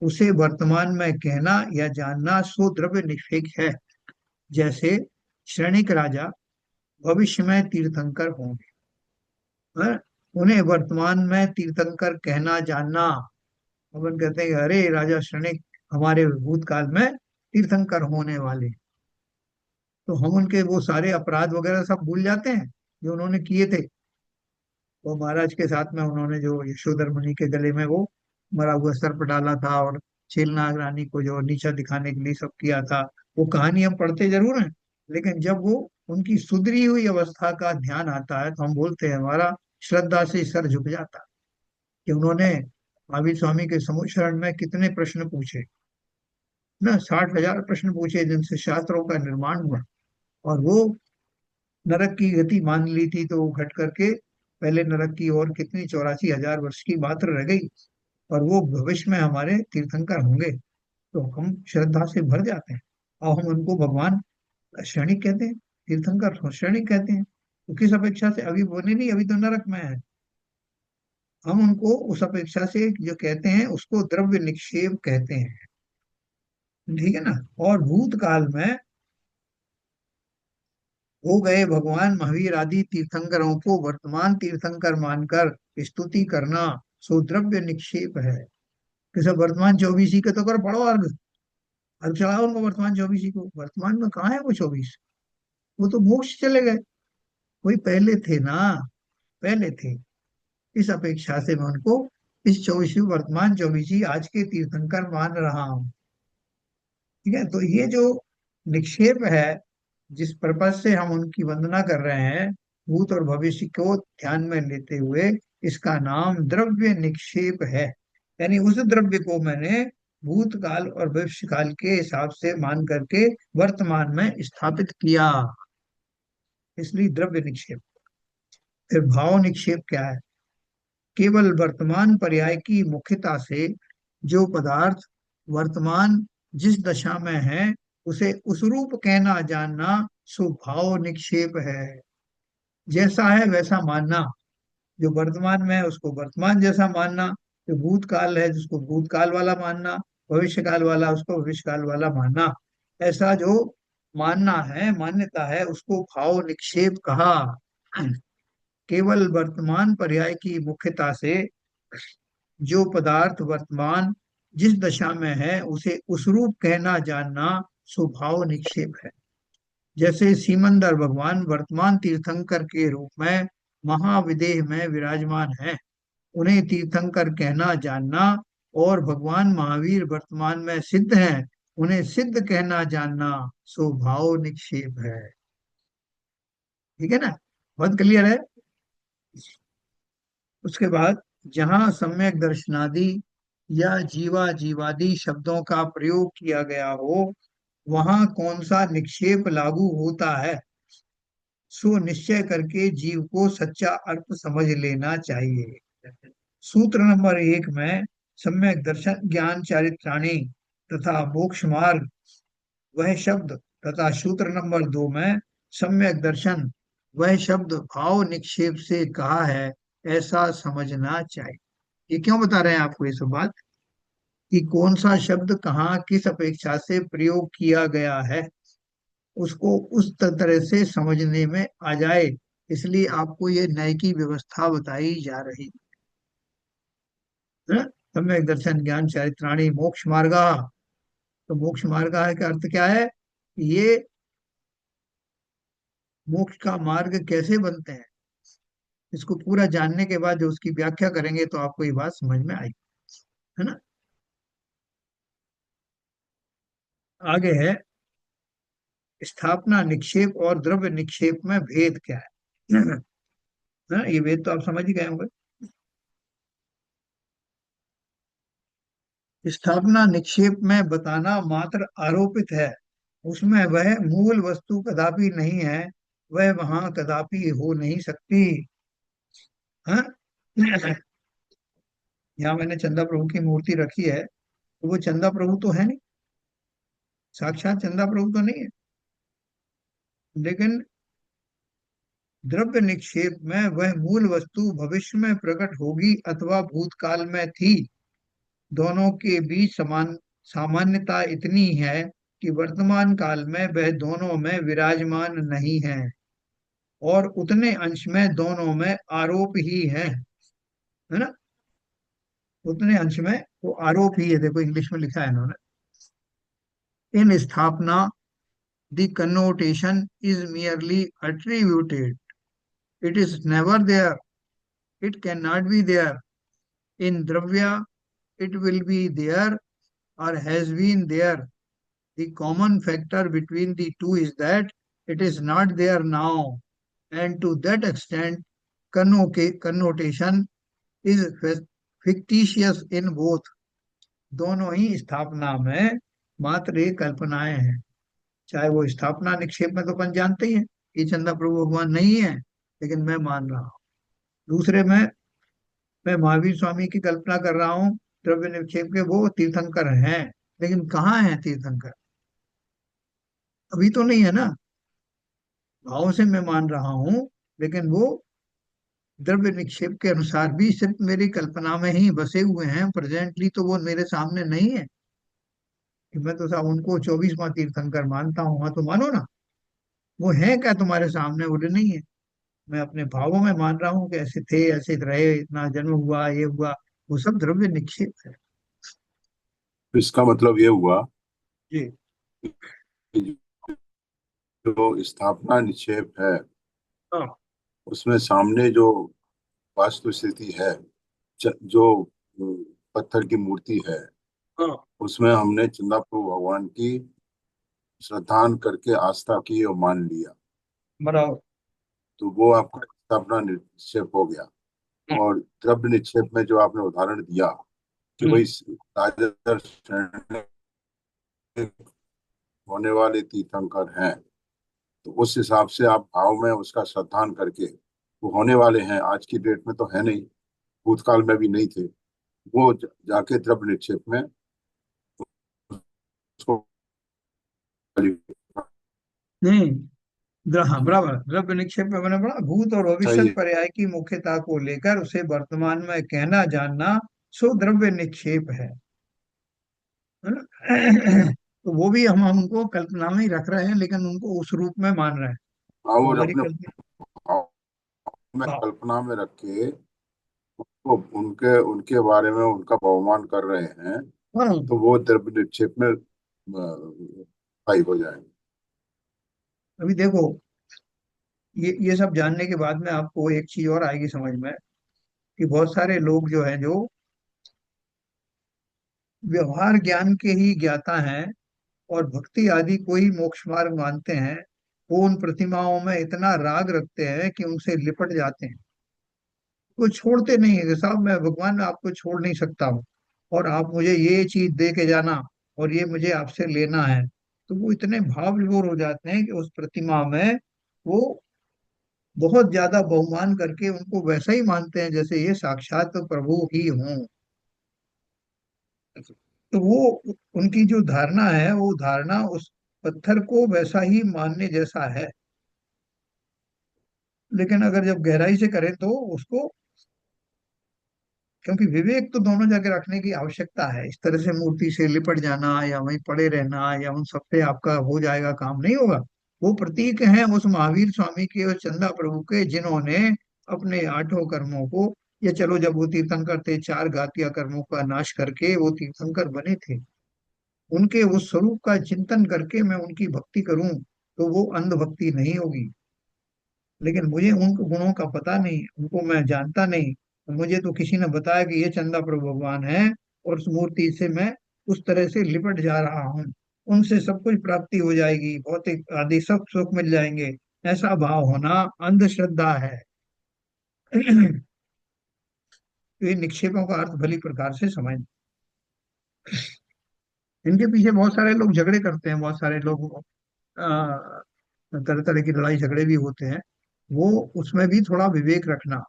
उसे वर्तमान में कहना या जानना, सो द्रव्य निक्षेप है। जैसे श्रेणिक राजा भविष्य में तीर्थंकर होंगे, हैं? उन्हें वर्तमान में तीर्थंकर कहना जानना। अपन कहते हैं कि अरे राजा श्रेणिक हमारे भूतकाल में तीर्थंकर होने वाले, तो हम उनके वो सारे अपराध वगैरह सब भूल जाते हैं जो उन्होंने किए थे। वो महाराज के साथ में उन्होंने जो यशोधर मुनि के गले में वो मरा हुआ सर्प डाला था, और छेलनाग रानी को जो नीचा दिखाने के लिए सब किया था, वो कहानी हम पढ़ते जरूर हैं, लेकिन जब वो उनकी सुधरी हुई अवस्था का ध्यान आता है, तो हम बोलते हैं, हमारा श्रद्धा से सर झुक जाता है कि उन्होंने महावीर स्वामी के समूह शरण में कितने प्रश्न पूछे ना, 60,000 प्रश्न पूछे जिनसे शास्त्रों का निर्माण हुआ। और वो नरक की गति मान ली थी तो वो घट करके पहले नरक की और कितनी 84,000 वर्ष की मात्र रह गई, और वो भविष्य में हमारे तीर्थंकर होंगे। तो हम श्रद्धा से भर जाते हैं, और हम उनको भगवान क्षणिक कहते हैं, तीर्थंकर क्षणिक कहते हैं। तो किस अपेक्षा से, अभी बोले नहीं, अभी तो नरक में है। हम उनको उस अपेक्षा से जो कहते हैं उसको द्रव्य निक्षेप कहते हैं। ठीक है ना। और भूतकाल में हो गए भगवान महावीर आदि तीर्थंकरों को वर्तमान तीर्थंकर मानकर स्तुति करना सो द्रव्य निक्षेप है। कि सब वर्तमान चौबीसी के तो कर पड़ो अर्घ, अर्घ चढ़ाओ उनको वर्तमान चौबीसी को। वर्तमान में कहाँ है वो 24? वो तो मोक्ष चले गए। वही पहले थे ना, पहले थे। इस अपेक्षा से मैं उनको इस चौबीसी वर्तमान चौबीसी आज के तीर्थंकर मान रहा हूँ। ठीक है। तो ये जो निक्षेप है, जिस पर्पज से हम उनकी वंदना कर रहे हैं, भूत और भविष्य को ध्यान में लेते हुए, इसका नाम द्रव्य निक्षेप है। यानी उस द्रव्य को मैंने भूतकाल और भविष्य काल के हिसाब से मान करके वर्तमान में स्थापित किया, इसलिए द्रव्य निक्षेप। फिर भाव निक्षेप क्या है? केवल वर्तमान पर्याय की मुख्यता से जो पदार्थ वर्तमान जिस दशा में है उसे उस रूप कहना जानना सो भाव निक्षेप है। जैसा है वैसा मानना, जो वर्तमान में है उसको वर्तमान जैसा मानना, जो भूतकाल है जिसको भूतकाल वाला मानना, भविष्य काल वाला उसको भविष्य काल वाला मानना। ऐसा जो मानना है, मान्यता है, उसको भाव निक्षेप कहा। केवल वर्तमान पर्याय की मुख्यता से जो पदार्थ वर्तमान जिस दशा में है उसे उस रूप कहना जानना स्वभाव निक्षेप है। जैसे सीमंदर भगवान वर्तमान तीर्थंकर के रूप में महाविदेह में विराजमान है, उन्हें तीर्थंकर कहना जानना, और भगवान महावीर वर्तमान में सिद्ध हैं, उन्हें सिद्ध कहना जानना स्वभाव निक्षेप है। ठीक है ना, बहुत क्लियर है। उसके बाद जहां सम्यक दर्शनादि या जीवा जीवादि शब्दों का प्रयोग किया गया हो, वहां कौन सा निक्षेप लागू होता है, सो निश्चय करके जीव को सच्चा अर्थ समझ लेना चाहिए। सूत्र नंबर 1 में सम्यक दर्शन ज्ञान चारित्राणी तथा मोक्ष मार्ग वह शब्द, तथा सूत्र नंबर 2 में सम्यक दर्शन वह शब्द भाव निक्षेप से कहा है, ऐसा समझना चाहिए। ये क्यों बता रहे हैं आपको ये सब बात, कि कौन सा शब्द कहाँ किस अपेक्षा से प्रयोग किया गया है, उसको उस तरह से समझने में आ जाए, इसलिए आपको ये न्याय की व्यवस्था बताई जा रही है। सम्यक दर्शन ज्ञान चारित्राणी मोक्ष मार्ग। तो मोक्ष मार्ग का अर्थ क्या है? ये मोक्ष का मार्ग कैसे बनते हैं, इसको पूरा जानने के बाद जो उसकी व्याख्या करेंगे तो आपको ये बात समझ में आएगी, है ना। आगे है स्थापना निक्षेप और द्रव्य निक्षेप में भेद क्या है। ना, ये भेद तो आप समझ ही गए होंगे। स्थापना निक्षेप में बताना मात्र आरोपित है, उसमें वह मूल वस्तु कदापि नहीं है, वह वहां कदापि हो नहीं सकती। हाँ। यहाँ मैंने चंदा प्रभु की मूर्ति रखी है, तो वो चंदा प्रभु तो है नहीं, साक्षात चंदा प्रभु तो नहीं है। लेकिन द्रव्य निक्षेप में वह मूल वस्तु भविष्य में प्रकट होगी अथवा भूतकाल में थी। दोनों के बीच समान सामान्यता इतनी है कि वर्तमान काल में वह दोनों में विराजमान नहीं है, और उतने अंश में दोनों में आरोप ही है ना। उतने अंश में वो आरोप ही है, देखो इंग्लिश में लिखा है इन्होंने। इन स्थापना the connotation is merely attributed. It is never there. It cannot be there. In Dravya, it will be there or has been there. The common factor between the two is that it is not there now. And to that extent, connotation is fictitious in both. दोनों ही स्थापना में मात्र एक कल्पनाएं हैं। चाहे वो स्थापना निक्षेप में तो अपन जानते ही हैं ये चंदा प्रभु भगवान नहीं है, लेकिन मैं मान रहा हूँ। दूसरे में मैं महावीर स्वामी की कल्पना कर रहा हूँ, द्रव्य निक्षेप के वो तीर्थंकर हैं, लेकिन कहाँ हैं तीर्थंकर? अभी तो नहीं है ना। भाव से मैं मान रहा हूँ, लेकिन वो द्रव्य निक्षेप के अनुसार भी सिर्फ मेरी कल्पना में ही बसे हुए हैं, प्रेजेंटली तो वो मेरे सामने नहीं है। कि मैं तो साहब उनको 24वां तीर्थंकर मानता हूँ, हाँ तो मानो ना। वो है क्या तुम्हारे सामने? बोले नहीं है। मैं अपने भावों में मान रहा हूँ कि ऐसे थे, ऐसे रहे, इतना जन्म हुआ, ये हुआ। वो सब द्रव्य निक्षेप है। तो इसका मतलब ये हुआ जी। कि जो स्थापना निक्षेप है हाँ। उसमें सामने जो वास्तु स्थिति है, जो पत्थर की मूर्ति है, हाँ। उसमें हमने चंदाप्रभु भगवान की श्रद्धान करके आस्था की और मान लिया, बराबर। तो वो आपका स्थापना निक्षेप हो गया। और द्रव्य निक्षेप में जो आपने उदाहरण दिया कि हम्म। भाई राजा शरण होने वाले तीर्थंकर हैं, तो उस हिसाब से आप भाव में उसका श्रद्धान करके, वो होने वाले हैं, आज की डेट में तो है नहीं, भूतकाल में भी नहीं थे, वो जाके द्रव्य निक्षेप में उसको नहीं। हाँ बराबर, द्रव्य निक्षेप में मैंने पढ़ा, भूत और भविष्य सही है। पर्याय की मुख्यता को लेकर उसे वर्तमान में कहना जानना सो द्रव्य निक्षेप है ना? तो वो भी हम उनको कल्पना में ही रख रहे हैं, लेकिन उनको उस रूप में मान रहे हैं। वो और हमारी अपने कल्पना। भाव में हाँ। कल्पना में रख के वो उनके उनके बारे में उनका बहुमान कर रहे हैं, हाँ। तो वो द्रव्य निक्षेप में स्थायी हो जाएंगे। अभी देखो, ये सब जानने के बाद में आपको एक चीज और आएगी समझ में, कि बहुत सारे लोग जो हैं, जो व्यवहार ज्ञान के ही ज्ञाता हैं और भक्ति आदि को ही मोक्ष मार्ग मानते हैं, वो उन प्रतिमाओं में इतना राग रखते हैं कि उनसे लिपट जाते हैं। वो छोड़ते नहीं है कि साहब मैं भगवान आपको छोड़ नहीं सकता हूँ, और आप मुझे ये चीज दे के जाना, और ये मुझे आपसे लेना है। तो वो इतने भाव विभोर हो जाते हैं कि उस प्रतिमा में वो बहुत ज्यादा बहुमान करके उनको वैसा ही मानते हैं जैसे ये साक्षात प्रभु ही हों। तो वो उनकी जो धारणा है, वो धारणा उस पत्थर को वैसा ही मानने जैसा है। लेकिन अगर जब गहराई से करें तो उसको, क्योंकि विवेक तो दोनों जगह रखने की आवश्यकता है। इस तरह से मूर्ति से लिपट जाना या वहीं पड़े रहना या उन सब पे आपका हो जाएगा, काम नहीं होगा। वो प्रतीक हैं उस महावीर स्वामी के और चंदा प्रभु के, जिन्होंने अपने आठों कर्मों को, या चलो जब वो तीर्थंकर थे, चार घातिया कर्मों का नाश करके वो तीर्थंकर बने थे, उनके उस स्वरूप का चिंतन करके मैं उनकी भक्ति करूं, तो वो अंध भक्ति नहीं होगी। लेकिन मुझे उन गुणों का पता नहीं, उनको मैं जानता नहीं। मुझे तो किसी ने बताया कि ये चंदा प्रभु भगवान है, और उस मूर्ति से मैं उस तरह से लिपट जा रहा हूँ, उनसे सब कुछ प्राप्ति हो जाएगी, भौतिक आदि सब सुख मिल जाएंगे। ऐसा भाव होना अंधश्रद्धा है। तो ये निक्षेपों का अर्थ भली प्रकार से समझ। इनके पीछे बहुत सारे लोग झगड़े करते हैं, बहुत सारे लोग तरह तरह की लड़ाई झगड़े भी होते हैं। वो उसमें भी थोड़ा विवेक रखना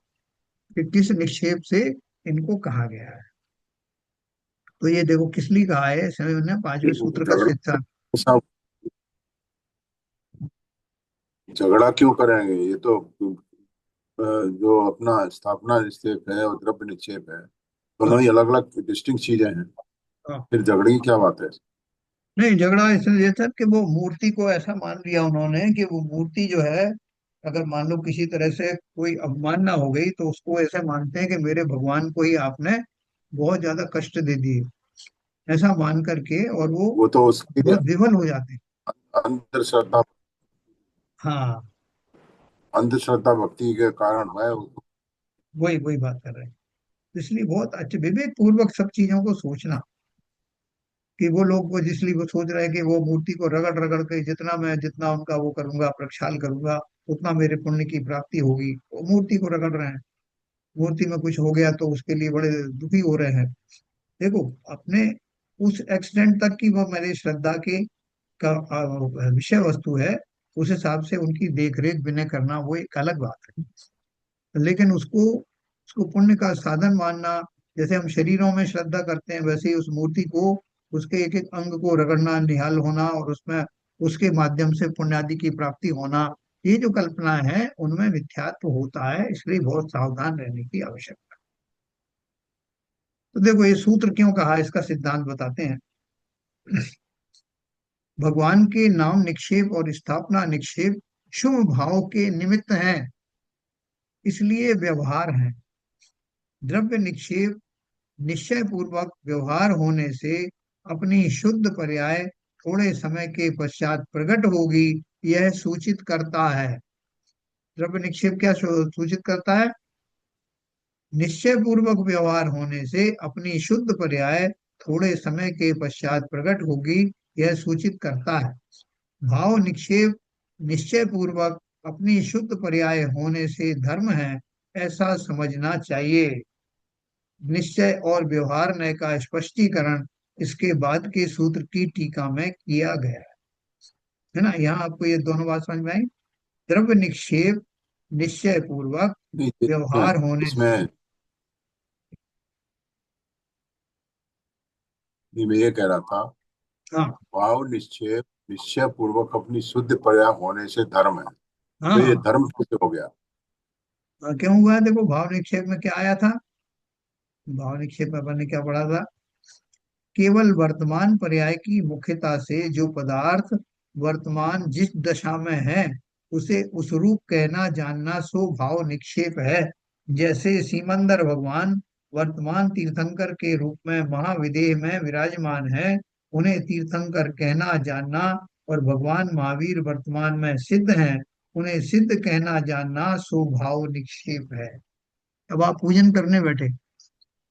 कि किस निक्षेप से इनको कहा गया है। तो ये देखो किस लिए कहा है, इसमें ने पांचवें सूत्र का झगड़ा सिद्धांत। ऐसा झगड़ा क्यों करेंगे? ये तो जो अपना स्थापना निक्षेप है और द्रव्य निक्षेप है, हाँ। दोनों ही अलग अलग डिस्टिंक्ट चीजें हैं। हाँ। फिर झगड़े की क्या बात है? नहीं, झगड़ा इसलिए ये था कि वो मूर्ति को ऐसा मान लिया उन्होंने कि वो मूर्ति जो है, अगर मान लो किसी तरह से कोई अवमानना हो गई, तो उसको ऐसे मानते हैं कि मेरे भगवान को ही आपने बहुत ज्यादा कष्ट दे दिए, ऐसा मान करके, और वो वो तो उसकी बहुत विफल हो जाते हैं। अंधश्रद्धा, हाँ। अंधश्रद्धा भक्ति के कारण है वो। वही वही बात कर रहे हैं। इसलिए बहुत अच्छे विवेक पूर्वक सब चीजों को सोचना, कि वो लोग वो जिसलिए वो सोच रहे हैं कि वो मूर्ति को रगड़ रगड़ के जितना मैं जितना उनका वो करूंगा, प्रक्षाल करूंगा, उतना मेरे पुण्य की प्राप्ति होगी, वो मूर्ति को रगड़ रहे हैं। मूर्ति में कुछ हो गया तो उसके लिए बड़े दुखी हो रहे हैं। देखो, अपने उस एक्सटेंट तक की वो मेरी श्रद्धा की का विषय वस्तु है, उस हिसाब से उनकी देख रेख विनय करना वो एक अलग बात है। लेकिन उसको उसको पुण्य का साधन मानना, जैसे हम शरीरों में श्रद्धा करते हैं वैसे ही उस मूर्ति को, उसके एक एक अंग को रगड़ना, निहाल होना और उसमें उसके माध्यम से पुण्य आदि की प्राप्ति होना, ये जो कल्पना है उनमें मिथ्यात्व होता है, इसलिए बहुत सावधान रहने की आवश्यकता है। तो देखो ये सूत्र क्यों कहा, इसका सिद्धांत बताते हैं। भगवान के नाम निक्षेप और स्थापना निक्षेप शुभ भाव के निमित्त हैं, इसलिए व्यवहार है। द्रव्य निक्षेप निश्चय पूर्वक व्यवहार होने से अपनी शुद्ध पर्याय थोड़े समय के पश्चात प्रकट होगी, यह सूचित करता है। द्रव्य निक्षेप क्या सूचित करता है? निश्चय पूर्वक व्यवहार होने से अपनी शुद्ध पर्याय थोड़े समय के पश्चात प्रकट होगी, यह सूचित करता है। भाव निक्षेप निश्चय पूर्वक अपनी शुद्ध पर्याय होने से धर्म है, ऐसा समझना चाहिए। निश्चय और व्यवहार नय का स्पष्टीकरण इसके बाद के सूत्र की टीका में किया गया है ना। यहाँ आपको ये दोनों बात समझ में आई। द्रव्य निक्षेप निश्चय पूर्वक नहीं, इसमें व्यवहार होने से। इसमें नहीं, मैं ये कह रहा था, हाँ भाव निश्चय निश्चय पूर्वक अपनी शुद्ध पर्याय होने से धर्म है, तो ये हाँ धर्म कैसे हो गया? हाँ, क्यों हुआ है? देखो भाव निक्षेप में क्या आया था? भाव निक्षेप में अपन ने क्या पढ़ा था? केवल वर्तमान पर्याय की मुख्यता से जो पदार्थ वर्तमान जिस दशा में है उसे उस रूप कहना जानना सो भाव निक्षेप है। जैसे सीमंदर भगवान वर्तमान तीर्थंकर के रूप में महाविदेह में विराजमान है, उन्हें तीर्थंकर कहना जानना, और भगवान महावीर वर्तमान में सिद्ध हैं, उन्हें सिद्ध कहना जानना सो भाव निक्षेप है। अब आप पूजन करने बैठे,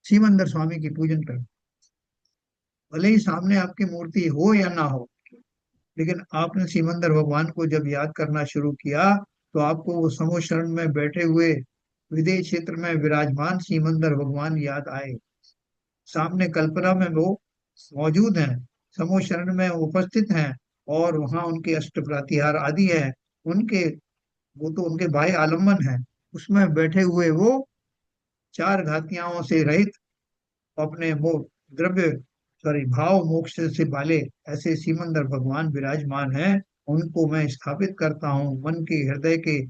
सीमंदर स्वामी की पूजन कर, भले ही सामने आपकी मूर्ति हो या ना हो, लेकिन आपने सीमंदर भगवान को जब याद करना शुरू किया तो आपको वो समो शरण में बैठे हुए विदेह क्षेत्र में विराजमान सीमंदर भगवान याद आए। सामने कल्पना में वो मौजूद हैं, समो शरण में उपस्थित हैं, और वहां उनके अष्ट प्रतिहार आदि है, उनके वो तो उनके बाह्य आलम्बन है, उसमें बैठे हुए वो चार घातियाओं से रहित अपने मोह द्रव्य सॉरी भाव मोक्ष से बाले ऐसे सीमंदर भगवान विराजमान हैं। उनको मैं स्थापित करता हूँ मन के हृदय के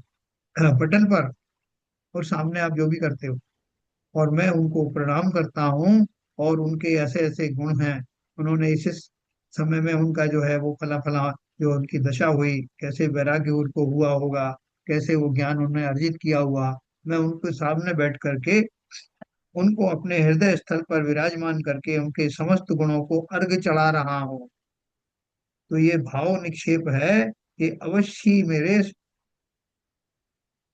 पटल पर, और सामने आप जो भी करते हो, और मैं उनको प्रणाम करता हूँ। और उनके ऐसे ऐसे गुण हैं, उन्होंने इस समय में उनका जो है वो फला फला जो उनकी दशा हुई, कैसे वैराग्य उनको हुआ होगा, कैसे वो ज्ञान उन्होंने अर्जित किया हुआ, मैं उनके सामने बैठ करके उनको अपने हृदय स्थल पर विराजमान करके उनके समस्त गुणों को अर्घ चढ़ा रहा हूँ। तो ये भाव निक्षेप है, ये अवश्य ही मेरे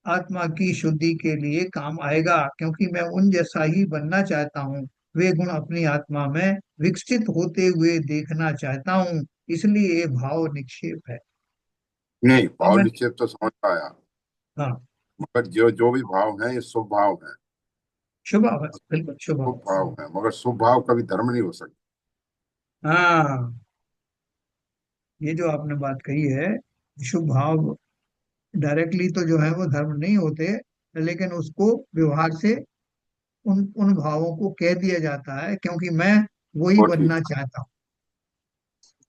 आत्मा की शुद्धि के लिए काम आएगा, क्योंकि मैं उन जैसा ही बनना चाहता हूँ, वे गुण अपनी आत्मा में विकसित होते हुए देखना चाहता हूँ, इसलिए ये भाव निक्षेप है। नहीं, अब भाव मैं निक्षेप तो समझ में आया, हाँ, मगर जो जो भी भाव है ये शुभ भाव है, शुभ आवाज, बिल्कुल शुभ शुभ आवाज। भाव है, मगर शुभ भाव कभी धर्म नहीं हो सकता। हाँ, ये जो आपने बात कही है, शुभ भाव डायरेक्टली तो जो है वो धर्म नहीं होते, लेकिन उसको व्यवहार से उन उन भावों को कह दिया जाता है, क्योंकि मैं वही वो ठीक बनना है, चाहता हूँ,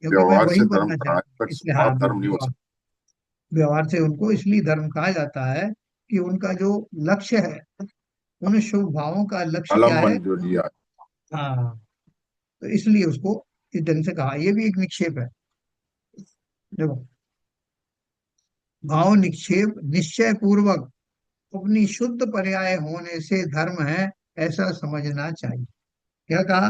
क्योंकि मैं व्यवहार वही से धर्म बनना कहा है, चाहता हूँ, बट इसलिए हाँ स्वभाव धर्म नहीं हो व्यवहार, सकता। व्यवहार से उनको इसलिए धर्म कहा जाता है कि उनका जो लक्ष्य है, उन शुभ भावों का लक्ष्य क्या है? आलम्बन जो लिया। हाँ, तो इसलिए उसको इस ढंग से कहा, ये भी एक निक्षेप है। देखो, भाव निक्षेप निश्चय पूर्वक अपनी शुद्ध पर्याय होने से धर्म है, ऐसा समझना चाहिए। क्या कहा?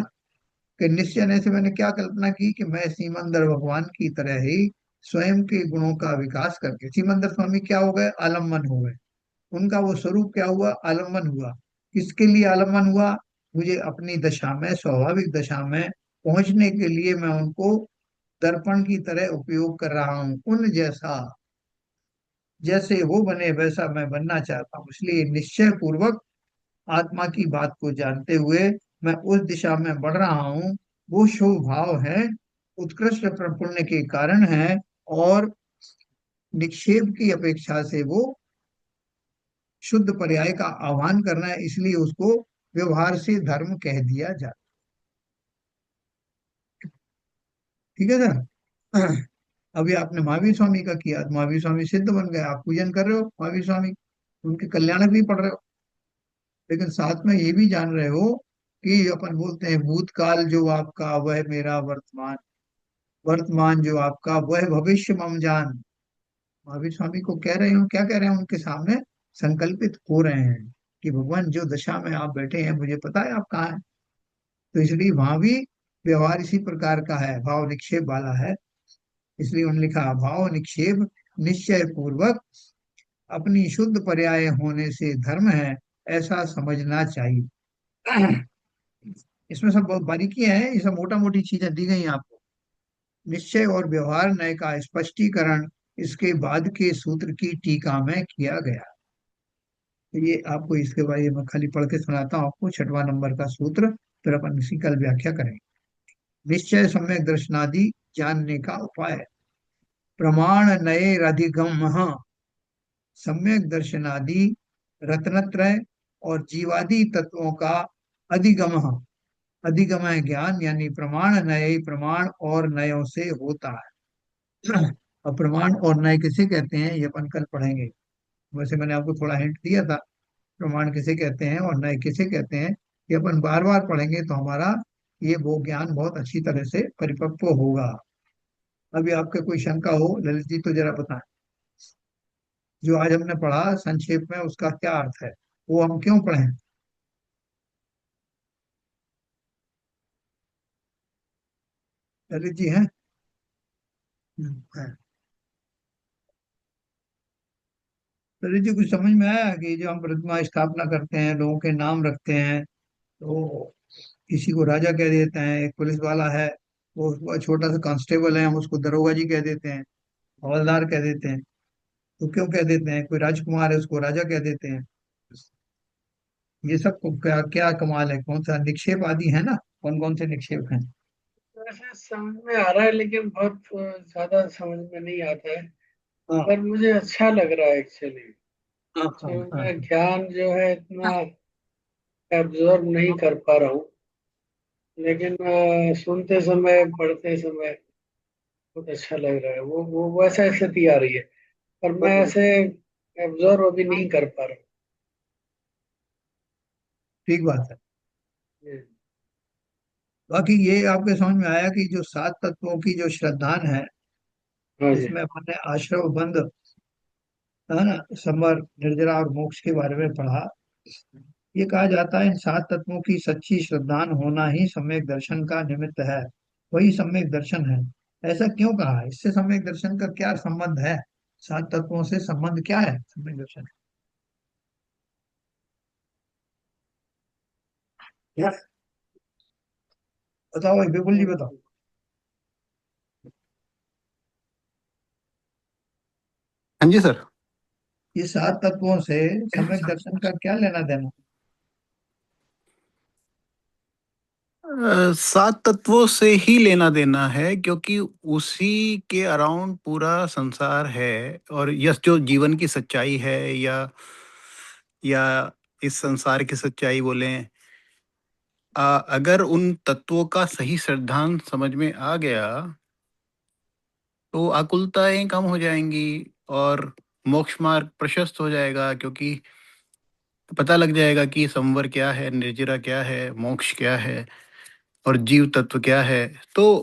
कि निश्चय से मैंने क्या कल्पना की कि मैं सीमंदर भगवान की तरह ही स्वयं के गुणों का विकास करके, सीमंदर स्वामी क्या हो गए? आलम्बन हो गए, उनका वो स्वरूप क्या हुआ? आलम्बन हुआ। किसके लिए आलम्बन हुआ? मुझे अपनी दशा में, स्वाभाविक दशा में पहुंचने के लिए मैं उनको दर्पण की तरह उपयोग कर रहा हूँ, उन जैसा, जैसे वो बने वैसा मैं बनना चाहता हूँ, इसलिए निश्चय पूर्वक आत्मा की बात को जानते हुए मैं उस दिशा में बढ़ रहा हूँ। वो शुभ भाव है, उत्कृष्ट पुण्य के कारण है, और निक्षेप की अपेक्षा से वो शुद्ध पर्याय का आह्वान करना है, इसलिए उसको व्यवहार से धर्म कह दिया जाता। ठीक है सर। अभी आपने महावीर स्वामी का किया, तो महावीर स्वामी सिद्ध बन गए, आप पूजन कर रहे हो महावीर स्वामी, उनके कल्याणक भी पढ़ रहे हो, लेकिन साथ में ये भी जान रहे हो कि अपन बोलते हैं भूतकाल जो आपका वह मेरा वर्तमान, वर्तमान जो आपका वह भविष्य मम जान। महावीर स्वामी को कह रहे हो, क्या कह रहे हैं उनके सामने, संकल्पित हो रहे हैं कि भगवान जो दशा में आप बैठे हैं मुझे पता है आप कहाँ हैं। तो इसलिए वहां भी व्यवहार इसी प्रकार का है, भाव निक्षेप वाला है। इसलिए उन्होंने लिखा भाव निक्षेप निश्चय पूर्वक अपनी शुद्ध पर्याय होने से धर्म है, ऐसा समझना चाहिए। इसमें सब बहुत बारीकी है, ये सब मोटा मोटी चीजें दी गई हैं आपको। निश्चय और व्यवहार न्याय का स्पष्टीकरण इसके बाद के सूत्र की टीका में किया गया। तो ये आपको इसके बारे में खाली पढ़ के सुनाता हूँ आपको, 6वां नंबर का सूत्र, फिर अपन इसी कल व्याख्या करेंगे। निश्चय सम्यक दर्शनादि जानने का उपाय। प्रमाण नयेरधिगम सम्यक दर्शनादि रत्नत्रय और जीवादि तत्वों का अधिगम। अधिगम है ज्ञान, यानी प्रमाण नए, प्रमाण और नयों से होता है। और प्रमाण और नय किसे कहते हैं ये अपन कल पढ़ेंगे। वैसे मैंने आपको थोड़ा हिंट दिया था, प्रमाण किसे कहते हैं और नय किसे कहते हैं, ये अपन बार बार पढ़ेंगे तो हमारा ये वो ज्ञान बहुत अच्छी तरह से परिपक्व होगा। अभी आपके कोई शंका हो ललित जी तो जरा बताएं, जो आज हमने पढ़ा संक्षेप में उसका क्या अर्थ है, वो हम क्यों पढ़ें। ललित जी हैं? हैं। ललित जी कुछ समझ में आया कि जो हम प्रतिमा स्थापना करते हैं, लोगों के नाम रखते हैं, तो किसी को राजा कह देते हैं, एक पुलिस वाला है वो छोटा सा कांस्टेबल है, हम उसको दरोगा जी कह देते हैं, हवलदार कह देते हैं। तो क्यों कह देते हैं, कोई राजकुमार है उसको राजा कह देते हैं। ये सब को क्या क्या कमाल है, कौन सा निक्षेप आदि है ना, कौन कौन से निक्षेप हैं। वैसे समझ में आ रहा है लेकिन बहुत ज्यादा समझ में नहीं आता है। हाँ पर मुझे अच्छा लग रहा है एक्चुअली। हाँ हाँ तो हाँ। मैं ज्ञान जो है इतना एब्जॉर्ब नहीं कर पा रहा हूँ, लेकिन सुनते समय पढ़ते समय बहुत अच्छा लग रहा है। वो वैसा स्थिति आ रही है, पर मैं हाँ, ऐसे एब्जॉर्ब अभी नहीं कर पा रहा ठीक बात है। हूँ। बाकी ये आपके समझ में आया कि जो 7 तत्वों की जो श्रद्धान है, हाँ जी। इसमें अपन ने आश्रव बंध, है ना, समर, निर्जरा और मोक्ष के बारे में पढ़ा। ये कहा जाता है इन 7 तत्वों की सच्ची श्रद्धान होना ही सम्यक दर्शन का निमित्त है, वही सम्यक दर्शन है। ऐसा क्यों कहा, इससे सम्यक दर्शन का क्या संबंध है, 7 तत्वों से संबंध क्या है सम्यक दर्शन। क्या, बताओ भाई, बिल्कुल जी बताओ। हाँ जी सर। ये 7 तत्वों से सम्यक दर्शन का क्या लेना देना। 7 तत्वों से ही लेना देना है, क्योंकि उसी के अराउंड पूरा संसार है। और यह जो जीवन की सच्चाई है, या इस संसार की सच्चाई बोलें, अगर उन तत्वों का सही सिद्धांत समझ में आ गया तो आकुलताएं कम हो जाएंगी और मोक्ष मार्ग प्रशस्त हो जाएगा, क्योंकि पता लग जाएगा कि संवर क्या है, निर्जरा क्या है, मोक्ष क्या है और जीव तत्व क्या है। तो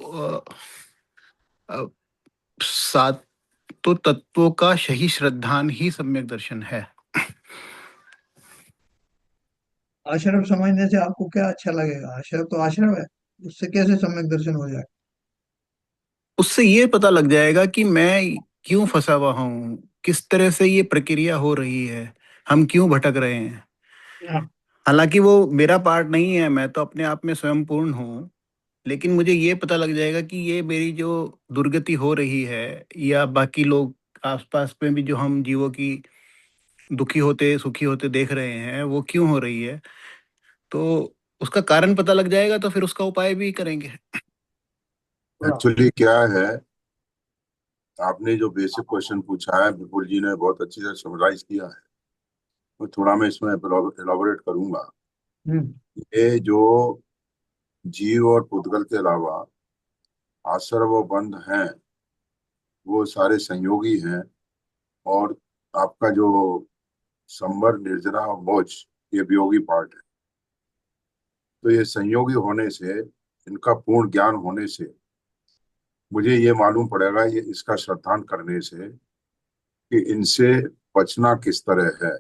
अ, सात तो तत्वों का सही श्रद्धान ही सम्यक दर्शन है। आश्रव समझने से आपको क्या अच्छा लगेगा, आश्रव तो आश्रव है, उससे कैसे सम्यक दर्शन हो जाए। उससे ये पता लग जाएगा कि मैं क्यों फंसा हुआ हूँ, किस तरह से ये प्रक्रिया हो रही है, हम क्यों भटक रहे हैं। हाँ, हालांकि वो मेरा पार्ट नहीं है, मैं तो अपने आप में स्वयं पूर्ण हूँ, लेकिन मुझे ये पता लग जाएगा कि ये मेरी जो दुर्गति हो रही है, या बाकी लोग आसपास में भी जो हम जीवों की दुखी होते सुखी होते देख रहे हैं, वो क्यों हो रही है। तो उसका कारण पता लग जाएगा तो फिर उसका उपाय भी करेंगे। वाह, एक्चुअली क्या है आपने जो बेसिक क्वेश्चन पूछा है विपुल जी ने बहुत अच्छी तरह समराइज किया है। तो थोड़ा मैं इसमें एलाबोरेट करूंगा। हम्म। ये जो जीव और पुद्गल के अलावा आश्रव और बंध हैं, वो सारे संयोगी हैं। और आपका जो संवर, निर्जरा और मोक्ष, ये वियोगी पार्ट है। तो ये संयोगी होने से, इनका पूर्ण ज्ञान होने से मुझे ये मालूम पड़ेगा, ये इसका श्रद्धान करने से, कि इनसे बचना किस तरह है,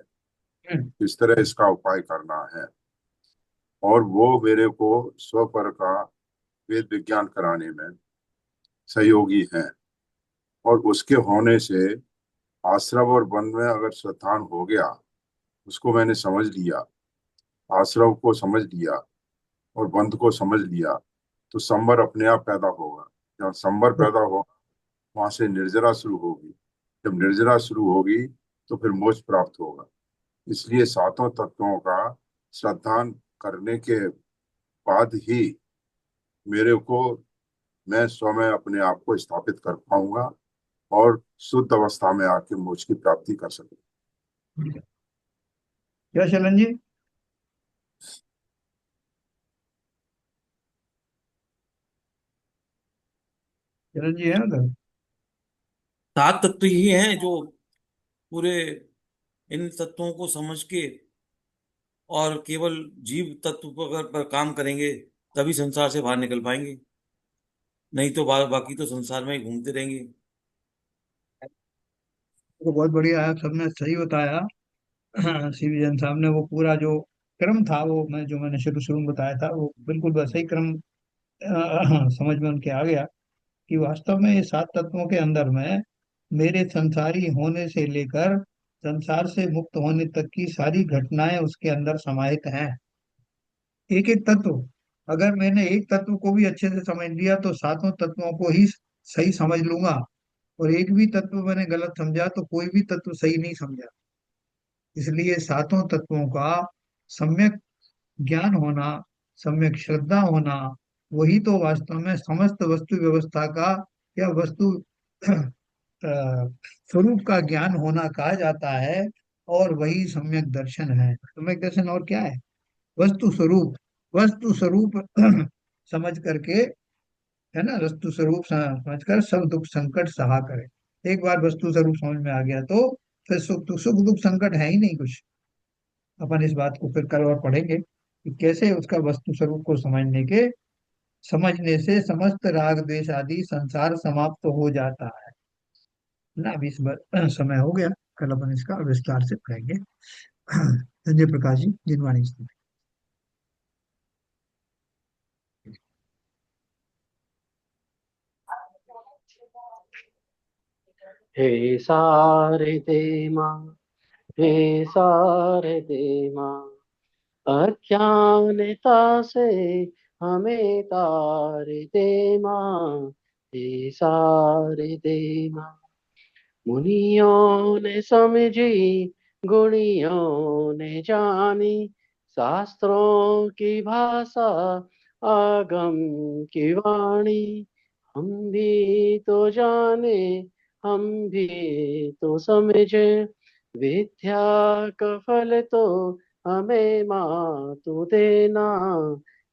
हम्म। किस तरह इसका उपाय करना है। और वो मेरे को स्वपर का वेद विज्ञान कराने में सहयोगी हैं। और उसके होने से आश्रव और बंध में अगर श्रद्धान हो गया, उसको मैंने समझ लिया, आश्रव को समझ लिया और बंध को समझ लिया, तो संवर अपने आप पैदा होगा। जब संवर पैदा हो, वहां से निर्जरा शुरू होगी। जब निर्जरा शुरू होगी तो फिर मोक्ष प्राप्त होगा। इसलिए सातों तत्वों का श्रद्धान करने के बाद ही मेरे को, मैं स्वयं अपने आप को स्थापित कर पाऊंगा और शुद्ध अवस्था में आके मोक्ष की प्राप्ति कर सकूंगा। क्या शलन जी? शलन जी है उधर? सात तत्व ही हैं जो पूरे इन तत्वों को समझ के और केवल जीव तत्व पर काम करेंगे तभी संसार से बाहर निकल पाएंगे। नहीं तो बाकी तो संसार में ही घूमते रहेंगे। तो बहुत बढ़िया, आप सबने सही बताया। सीवी जैन साहब ने वो पूरा जो क्रम था, वो मैंने शुरू शुरू में बताया था, वो बिल्कुल वैसे ही क्रम समझ में उनके आ गया कि वास्तव में ये सात तत्वों के अंदर में मेरे संसारी होने से लेकर संसार से मुक्त होने तक की सारी घटनाएं उसके अंदर समाहित हैं। एक एक तत्व, अगर मैंने एक तत्व को भी अच्छे से समझ लिया तो सातों तत्वों को ही सही समझ लूंगा। और एक भी तत्व मैंने गलत समझा तो कोई भी तत्व सही नहीं समझा। इसलिए सातों तत्वों का सम्यक ज्ञान होना, सम्यक श्रद्धा होना, वही तो वास्तव में समस्त वस्तु व्यवस्था का या वस्तु स्वरूप का ज्ञान होना कहा जाता है। और वही सम्यक दर्शन है। सम्यक दर्शन और क्या है? वस्तु स्वरूप, वस्तु स्वरूप समझ करके, है ना, वस्तु स्वरूप समझकर सब दुख संकट सहा करे। एक बार वस्तु स्वरूप समझ में आ गया तो फिर सुख दुख संकट है ही नहीं कुछ। अपन इस बात को फिर कल और पढ़ेंगे कि कैसे उसका वस्तु स्वरूप को समझने से समस्त राग द्वेष आदि संसार समाप्त हो जाता है ना। अभी इस बार समय हो गया, कल अपन इसका विस्तार से पढ़ेंगे। संजय प्रकाश जी, जिनवाणी जी। हे शारदे माँ, हे शारदे माँ, अज्ञानता से हमें तार दे माँ। हे शारदे माँ, मुनियों ने समझी, गुणियों ने जानी, शास्त्रों की भाषा, आगम की वाणी। हम भी तो जाने, हम भी तो समझे, विद्या का फल तो हमें माँ तू देना।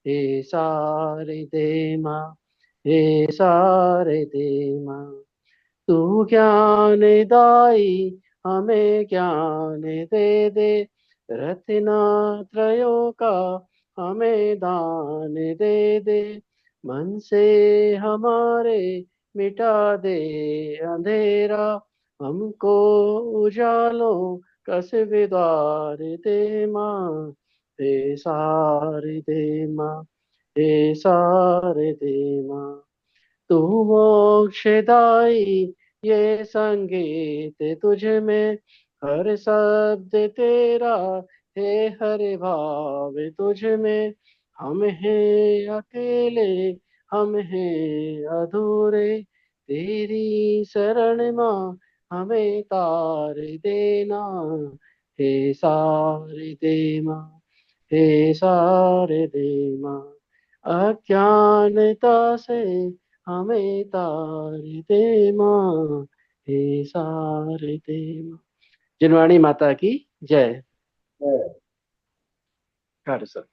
हे सारे दे माँ, हे सारे दे माँ, तू ज्ञान दाई हमें ज्ञान दे दे, रत्नात्रयों का हमें दान दे दे। मन से हमारे मिटा दे अंधेरा, हमको उजालों का सिविदार दे माँ। हे सारे दे माँ, हे सारे दे माँ, तू मोक्षदाई ये संगीत तुझ में, हर शब्द तेरा है, हर भाव तुझ में। हम हैं अकेले, हम हैं अधूरे, तेरी शरण माँ हमें तार देना। हे सारे दे माँ, हे सारे दे माँ, अज्ञानता से हमें तार दे माँ, हे शारदे माँ। जिनवाणी माता की जय। साधु सर।